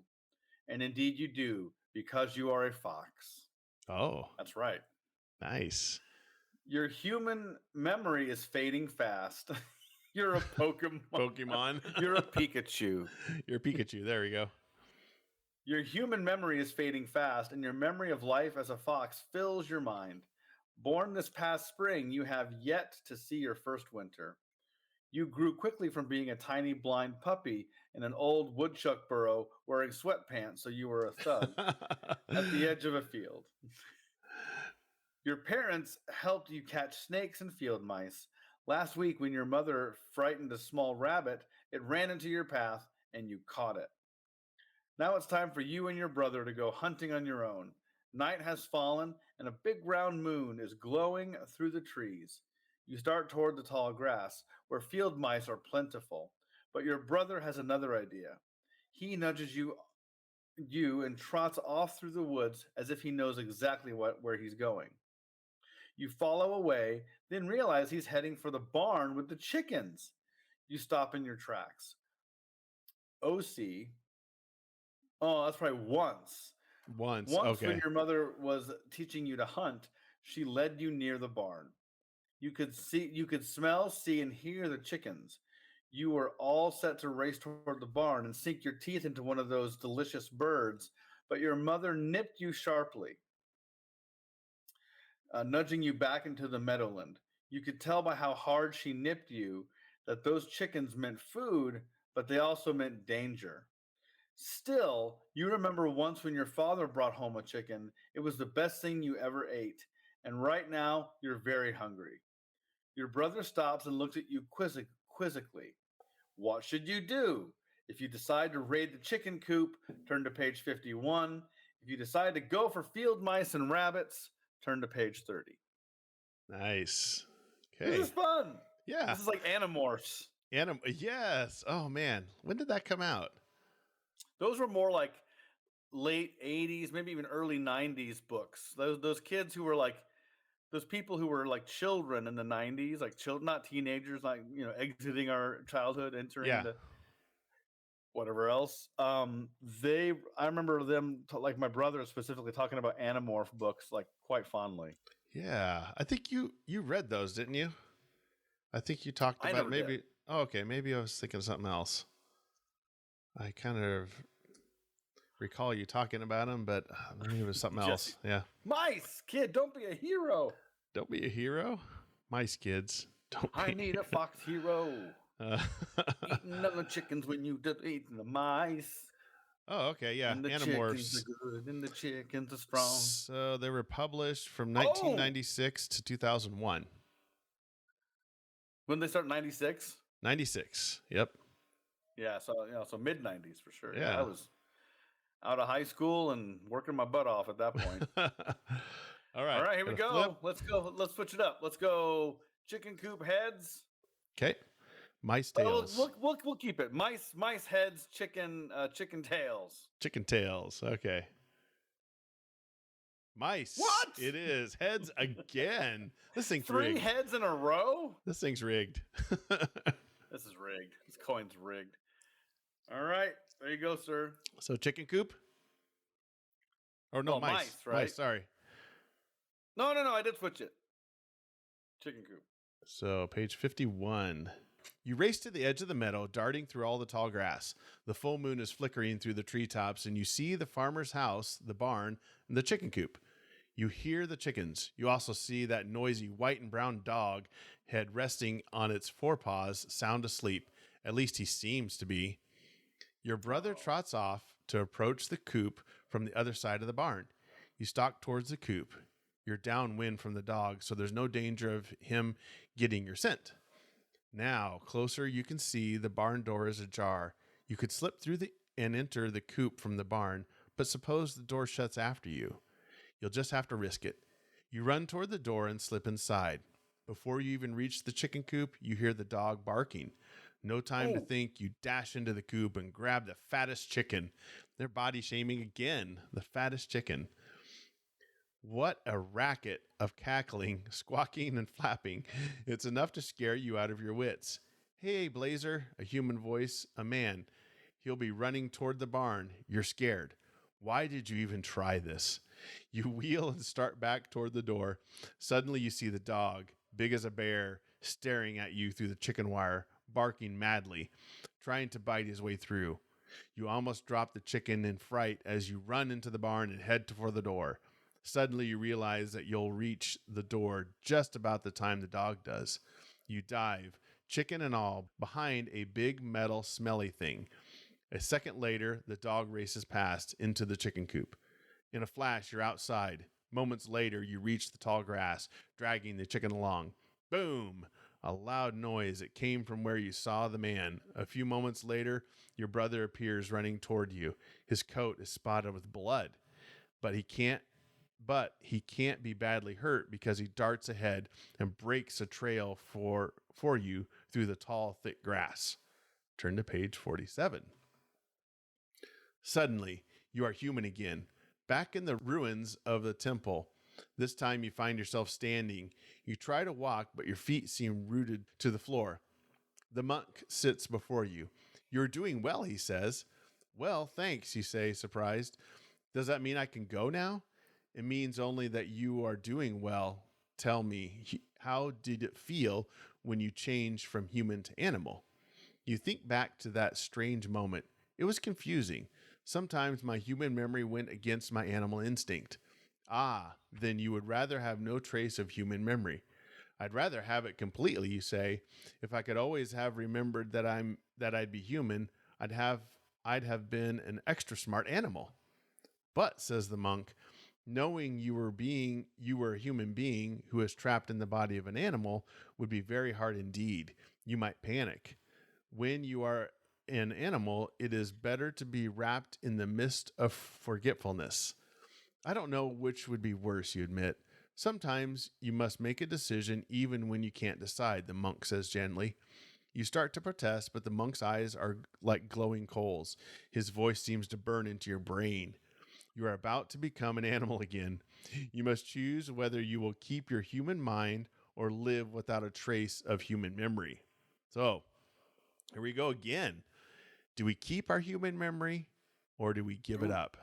And indeed you do, because you are a fox. Oh. That's right. Nice. Your human memory is fading fast. You're a Pokemon. You're a Pikachu. You're a Pikachu. There we go. Your human memory is fading fast, and your memory of life as a fox fills your mind. Born this past spring, you have yet to see your first winter. You grew quickly from being a tiny blind puppy in an old woodchuck burrow wearing sweatpants, so you were a thug at the edge of a field. Your parents helped you catch snakes and field mice. Last week, when your mother frightened a small rabbit, it ran into your path and you caught it. Now it's time for you and your brother to go hunting on your own. Night has fallen and a big round moon is glowing through the trees. You start toward the tall grass, where field mice are plentiful, but your brother has another idea. He nudges you and trots off through the woods as if he knows exactly where he's going. You follow away, then realize he's heading for the barn with the chickens. You stop in your tracks. OC. Oh, that's probably once. Once, okay. When your mother was teaching you to hunt, she led you near the barn. You could smell, see, and hear the chickens. You were all set to race toward the barn and sink your teeth into one of those delicious birds, but your mother nipped you sharply, nudging you back into the meadowland. You could tell by how hard she nipped you that those chickens meant food, but they also meant danger. Still, you remember once when your father brought home a chicken, it was the best thing you ever ate, and right now you're very hungry. Your brother stops and looks at you quizzically. What should you do? If you decide to raid the chicken coop, turn to page 51. If you decide to go for field mice and rabbits, turn to page 30. Nice. Okay. This is fun. Yeah. This is like Animorphs. Yes. Oh, man. When did that come out? Those were more like late 80s, maybe even early 90s books. Those kids who were like, those people who were like children in the 90s, like children, not teenagers, like, exiting our childhood, entering into whatever else. I remember them, like my brother specifically, talking about Animorph books like quite fondly. Yeah. I think you read those, didn't you? I think you talked about maybe. Did. Oh, okay. Maybe I was thinking of something else. I kind of recall you talking about them, but maybe it was something else. Yeah. Mice, kid, don't be a hero. Don't be a hero. Mice, kids. I need a fox hero. Eating the chickens when you eating the mice. Oh, okay, yeah, And the chickens Animorphs. are good, and the chickens are strong. So they were published from Oh, 1996 to 2001. when they start 96? 96. Yep. Yeah, so mid 90s for sure. Yeah, I Yeah. was out of high school and working my butt off at that point. All All right. right, here we Gonna flip. go. Let's go. Let's switch it up. Let's go chicken coop heads. Okay. Mice Oh, tails. we'll keep it. Mice heads, chicken tails. Chicken tails. Okay. Mice. What? It is. Heads again. This thing's 3 rigged. heads in a row? This thing's rigged. This is rigged. This coin's rigged. All right, there you go, sir. So chicken coop? Or no, Oh, mice. mice, right? Mice, sorry. No, I did switch it. Chicken coop. So page 51. You race to the edge of the meadow, darting through all the tall grass. The full moon is flickering through the treetops, and you see the farmer's house, the barn, and the chicken coop. You hear the chickens. You also see that noisy white and brown dog, head resting on its forepaws, sound asleep. At least he seems to be. Your brother trots off to approach the coop from the other side of the barn. You stalk towards the coop. You're downwind from the dog, so there's no danger of him getting your scent. Now, closer, you can see the barn door is ajar. You could slip through and enter the coop from the barn, but suppose the door shuts after you. You'll just have to risk it. You run toward the door and slip inside. Before you even reach the chicken coop, you hear the dog barking. No time to think, you dash into the coop and grab the fattest chicken. They're body shaming again, the fattest chicken. What a racket of cackling, squawking, and flapping. It's enough to scare you out of your wits. Hey, Blazer, a human voice, a man. He'll be running toward the barn. You're scared. Why did you even try this? You wheel and start back toward the door. Suddenly you see the dog, big as a bear, staring at you through the chicken wire, barking madly, trying to bite his way through. You almost drop the chicken in fright as you run into the barn and head for the door. Suddenly you realize that you'll reach the door just about the time the dog does. You dive, chicken and all, behind a big metal smelly thing. A second later, the dog races past into the chicken coop. In a flash, you're outside. Moments later, you reach the tall grass, dragging the chicken along. Boom! A loud noise. It came from where you saw the man. A few moments later, your brother appears running toward you. His coat is spotted with blood, but he can't be badly hurt because he darts ahead and breaks a trail for you through the tall, thick grass. Turn to page 47. Suddenly, you are human again, back in the ruins of the temple. This time you find yourself standing. You try to walk, but your feet seem rooted to the floor. The monk sits before you. You're doing well, he says. Well, thanks, you say, surprised. Does that mean I can go now? It means only that you are doing well. Tell me, how did it feel when you changed from human to animal? You think back to that strange moment. It was confusing. Sometimes my human memory went against my animal instinct. Ah, then you would rather have no trace of human memory. I'd rather have it completely, you say. If I could always have remembered that I'd be human, I'd have been an extra smart animal. But, says the monk, knowing you were a human being who is trapped in the body of an animal would be very hard indeed. You might panic. When you are an animal, it is better to be wrapped in the mist of forgetfulness. I don't know which would be worse, you admit. Sometimes you must make a decision even when you can't decide, the monk says gently. You start to protest, but the monk's eyes are like glowing coals. His voice seems to burn into your brain. You are about to become an animal again. You must choose whether you will keep your human mind or live without a trace of human memory. So, here we go again. Do we keep our human memory or do we give it up?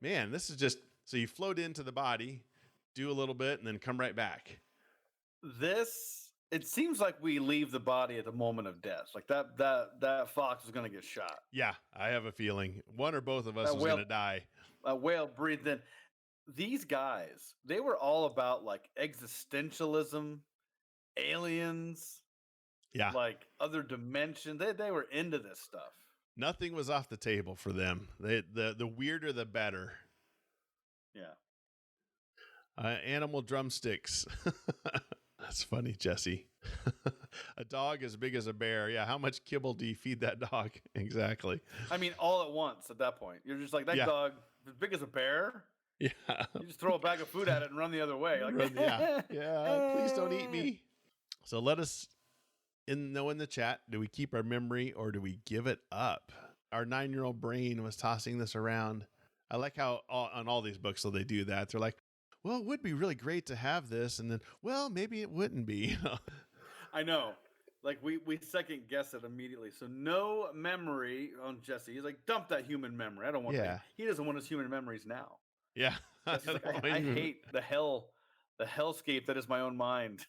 Man, this is just, so you float into the body, do a little bit, and then come right back. It seems like we leave the body at the moment of death. Like that fox is going to get shot. Yeah, I have a feeling one or both of us is going to die. A whale breathed in. These guys, they were all about like existentialism, aliens, yeah, like other dimension. They were into this stuff. Nothing was off the table for them. The weirder, the better. Yeah. Animal drumsticks. That's funny, Jesse. A dog as big as a bear. Yeah, how much kibble do you feed that dog? Exactly. I mean, all at once at that point. You're just like, that dog, as big as a bear, Yeah. you just throw a bag of food at it and run the other way. Like, Yeah. Please don't eat me. So let us know in the chat, do we keep our memory or do we give it up? Our 9-year-old brain was tossing this around. I like how on all these books, so they do that. They're like, well, it would be really great to have this. And then, well, maybe it wouldn't be. I know. Like we second guess it immediately. So no memory on Jesse. He's like, dump that human memory. I don't want that. He doesn't want his human memories now. Yeah. Jesse's like, I hate the hellscape that is my own mind.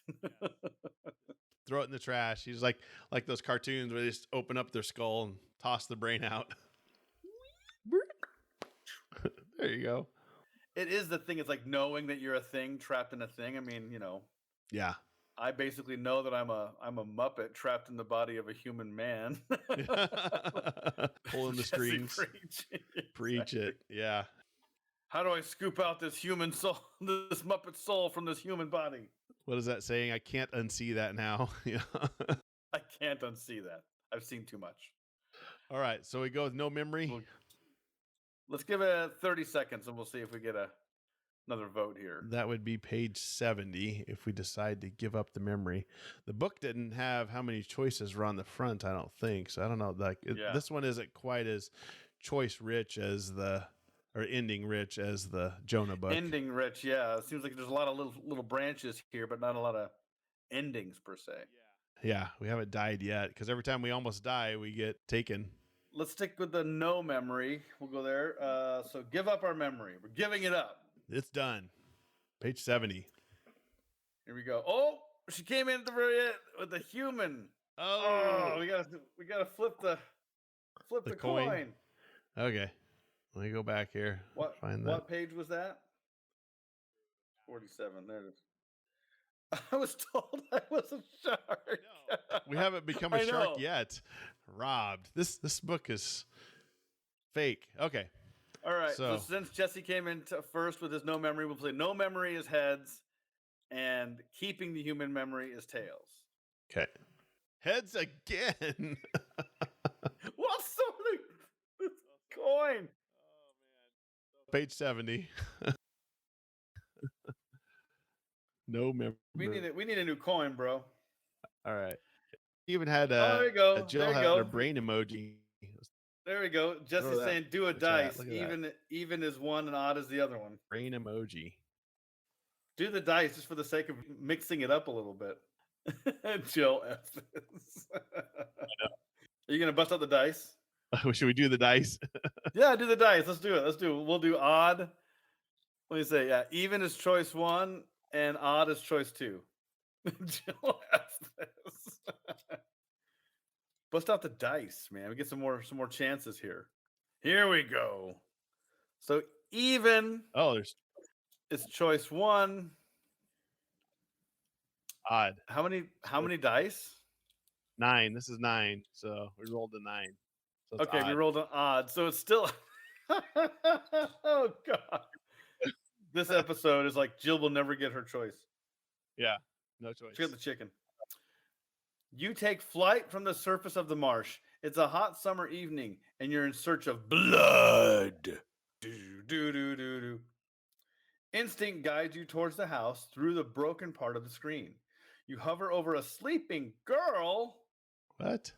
Throw it in the trash. He's like those cartoons where they just open up their skull and toss the brain out. There you go. It is the thing. It's like knowing that you're a thing trapped in a thing. I mean, Yeah. I basically know that I'm a Muppet trapped in the body of a human man. Pulling the strings. Preach it. Yeah. How do I scoop out this human soul, this Muppet soul from this human body? What is that saying? I can't unsee that now. Yeah. I can't unsee that. I've seen too much. All right. So we go with no memory. Let's give it 30 seconds and we'll see if we get another vote here. That would be page 70 if we decide to give up the memory. The book didn't have how many choices were on the front, I don't think. So I don't know. This one isn't quite as choice rich as ending rich as the Jonah book. Ending rich, yeah. It seems like there's a lot of little branches here, but not a lot of endings per se. Yeah, we haven't died yet because every time we almost die, we get taken. Let's stick with the no memory. We'll go there. So give up our memory. We're giving it up. It's done. Page 70. Here we go. Oh, she came in at the very end with the human. Oh, we gotta flip the coin. Okay. Let me go back here. What page was that? 47. There it is. I was told I was a shark. No, we haven't become a shark yet. Robbed. This book is fake. Okay. All right. So since Jesse came in first with his no memory, we'll play no memory is heads, and keeping the human memory is tails. Okay. Heads again. What's this coin? Page 70. No memory. We need a new coin, bro. All right. You even had there we go. Jill had a brain emoji. There we go. Jesse's saying do a dice. Even is one and odd is the other one. Brain emoji. Do the dice just for the sake of mixing it up a little bit. Jill F this. Are you gonna bust out the dice? Should we do the dice? Yeah, do the dice. Let's do it. We'll do odd. Let me say, yeah, even is choice 1 and odd is choice 2. Jill F this. Bust out the dice, man. We get some more chances here. Here we go. So even is choice 1. Odd. How many dice? 9. This is 9. So we rolled a 9. So okay, we rolled an odd. So it's still oh god. This episode is like Jill will never get her choice. Yeah, no choice. She got the chicken. You take flight from the surface of the marsh. It's a hot summer evening, and you're in search of blood. Do. Instinct guides you towards the house through the broken part of the screen. You hover over a sleeping girl. What?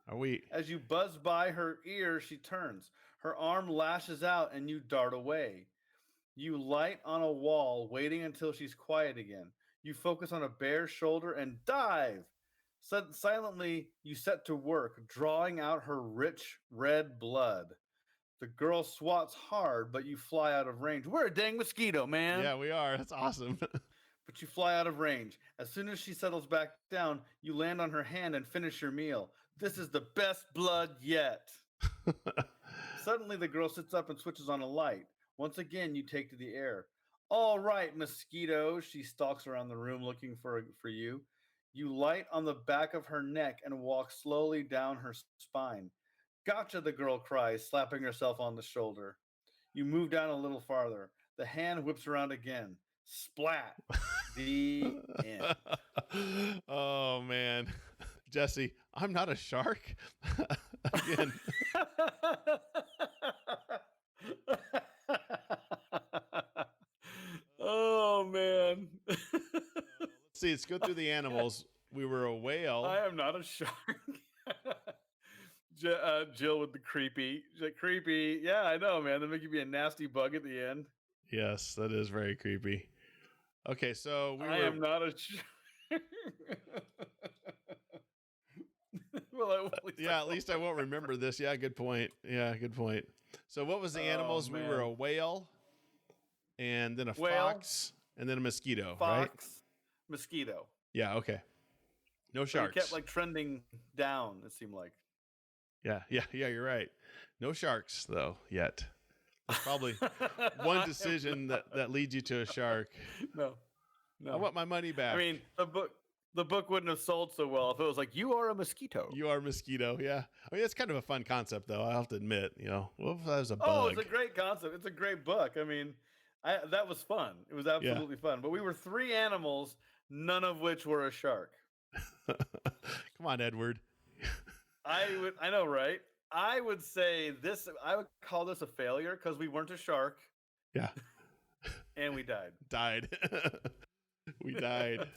Are we? As you buzz by her ear, she turns. Her arm lashes out, and you dart away. You light on a wall, waiting until she's quiet again. You focus on a bare shoulder and dive. Silently, you set to work, drawing out her rich red blood. The girl swats hard, but you fly out of range. We're a dang mosquito, man. Yeah, we are. That's awesome. But you fly out of range. As soon as she settles back down, you land on her hand and finish your meal. This is the best blood yet. Suddenly, the girl sits up and switches on a light. Once again, you take to the air. All right, mosquito. She stalks around the room looking for you. You light on the back of her neck and walk slowly down her spine. Gotcha, the girl cries, slapping herself on the shoulder. You move down a little farther. The hand whips around again. Splat. The end. Oh man, Jesse, I'm not a shark. Again. Oh man. Let's see. Let's go through the animals. We were a whale. I am not a shark. Jill with the creepy. Creepy. Yeah, I know, man. They make you be a nasty bug at the end. Yes, that is very creepy. Okay, so I am not a shark. Well, at least I won't remember this. Yeah, good point. Yeah, good point. So what was the animals? We were a whale, and then a fox, and then a mosquito, right? Fox, mosquito. Yeah, okay. No sharks. So kept like trending down, it seemed like. Yeah, you're right. No sharks, though, yet. There's probably one decision that leads you to a shark. No. I want my money back. I mean, the book wouldn't have sold so well if it was like, you are a mosquito. You are a mosquito, yeah. I mean, it's kind of a fun concept, though, I have to admit. What if that was a bug? Oh, it's a great concept. It's a great book. I mean, that was fun. It was absolutely fun. But we were 3 animals, none of which were a shark. Come on, Edward. I know, right? I would say this, I would call this a failure because we weren't a shark. Yeah. And we died. We died.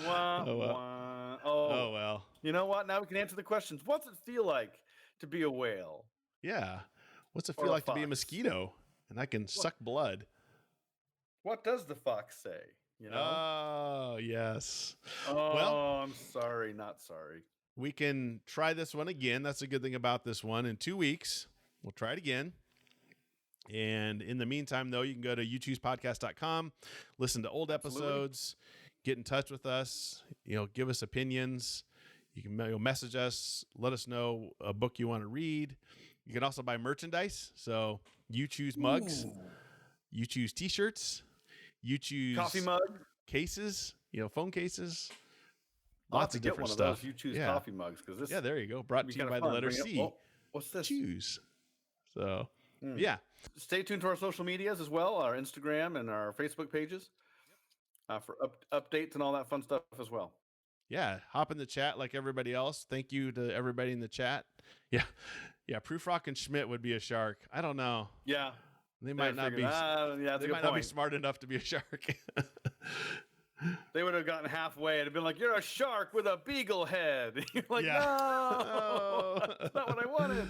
Wah, Oh, well. wah. Oh, well. You know what? Now we can answer the questions. What's it feel like to be a whale? Yeah. What's it Or feel a like to be a fox? mosquito? And I can suck blood. What does the fox say? You know? Oh, yes. Oh, well, I'm sorry, not sorry. We can try this one again. That's a good thing about this one. In 2 weeks, we'll try it again. And in the meantime, though, you can go to youchoosepodcast.com, listen to old episodes, get in touch with us, give us opinions. You can message us, let us know a book you want to read. You can also buy merchandise. So you choose mugs, you choose t-shirts, you choose coffee mug cases, phone cases. Lots of different stuff. You choose coffee mugs because this. Yeah, there you go. Brought to you by the letter C. What's this? Choose. So, yeah. Stay tuned to our social medias as well, our Instagram and our Facebook pages for updates and all that fun stuff as well. Yeah, hop in the chat like everybody else. Thank you to everybody in the chat. Yeah. Proofrock and Schmidt would be a shark. I don't know. Yeah. They might not be. They might not be smart enough to be a shark. They would have gotten halfway and have been like, "You're a shark with a beagle head." You're like, "No, that's not what I wanted."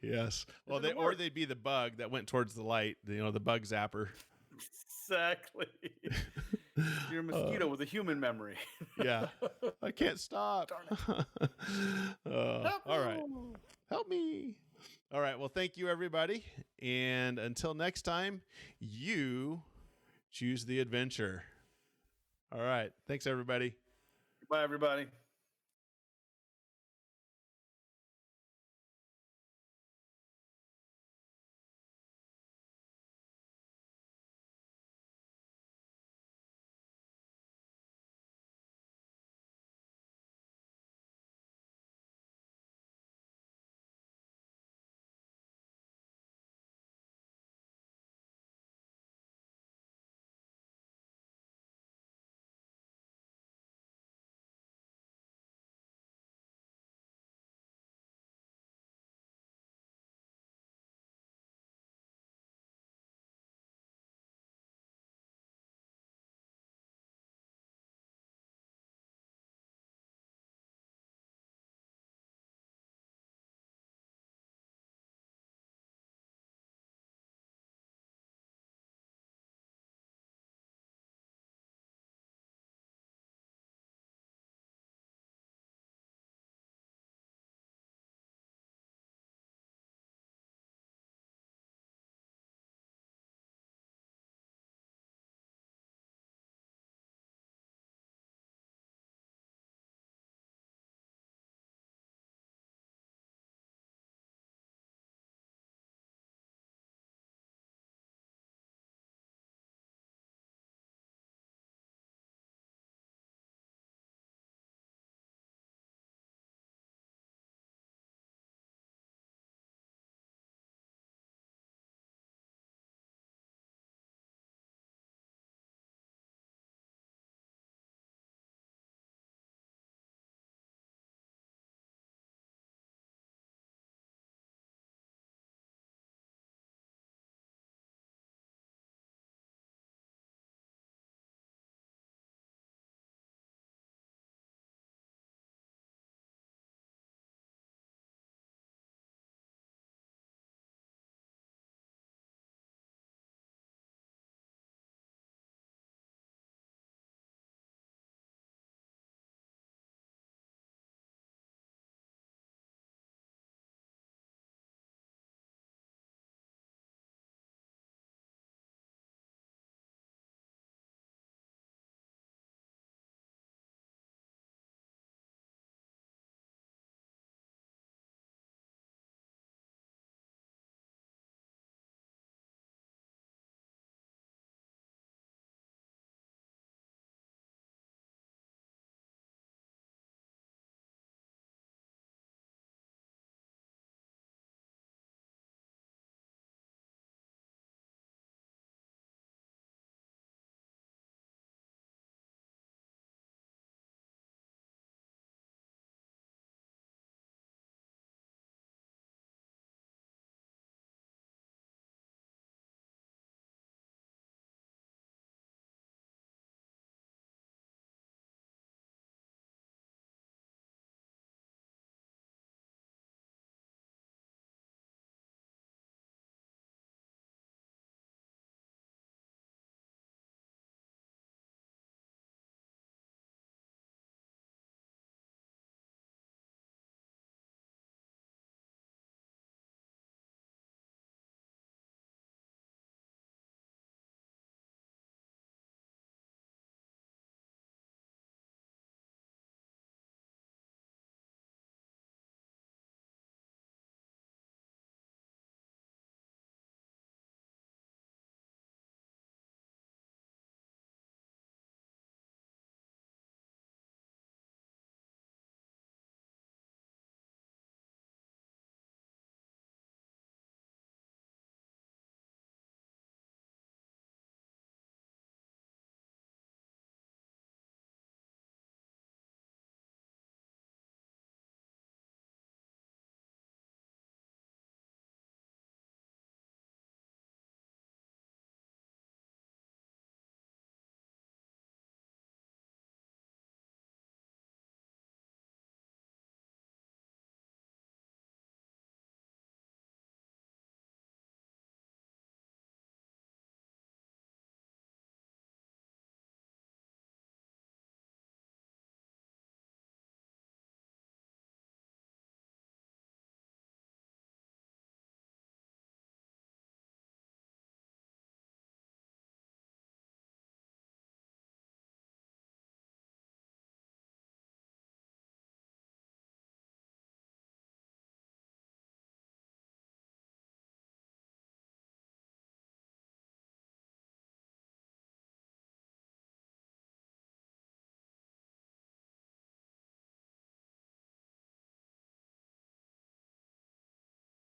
Yes. Well, they'd be the bug that went towards the light. The bug zapper. Exactly. You're a mosquito with a human memory. Yeah. I can't stop. Darn it. All right. Help me. All right. Well, thank you, everybody. And until next time, you choose the adventure. All right. Thanks, everybody. Bye, everybody.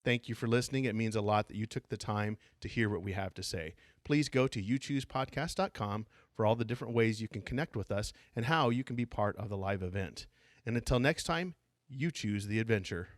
Thank you for listening. It means a lot that you took the time to hear what we have to say. Please go to youchoosepodcast.com for all the different ways you can connect with us and how you can be part of the live event. And until next time, you choose the adventure.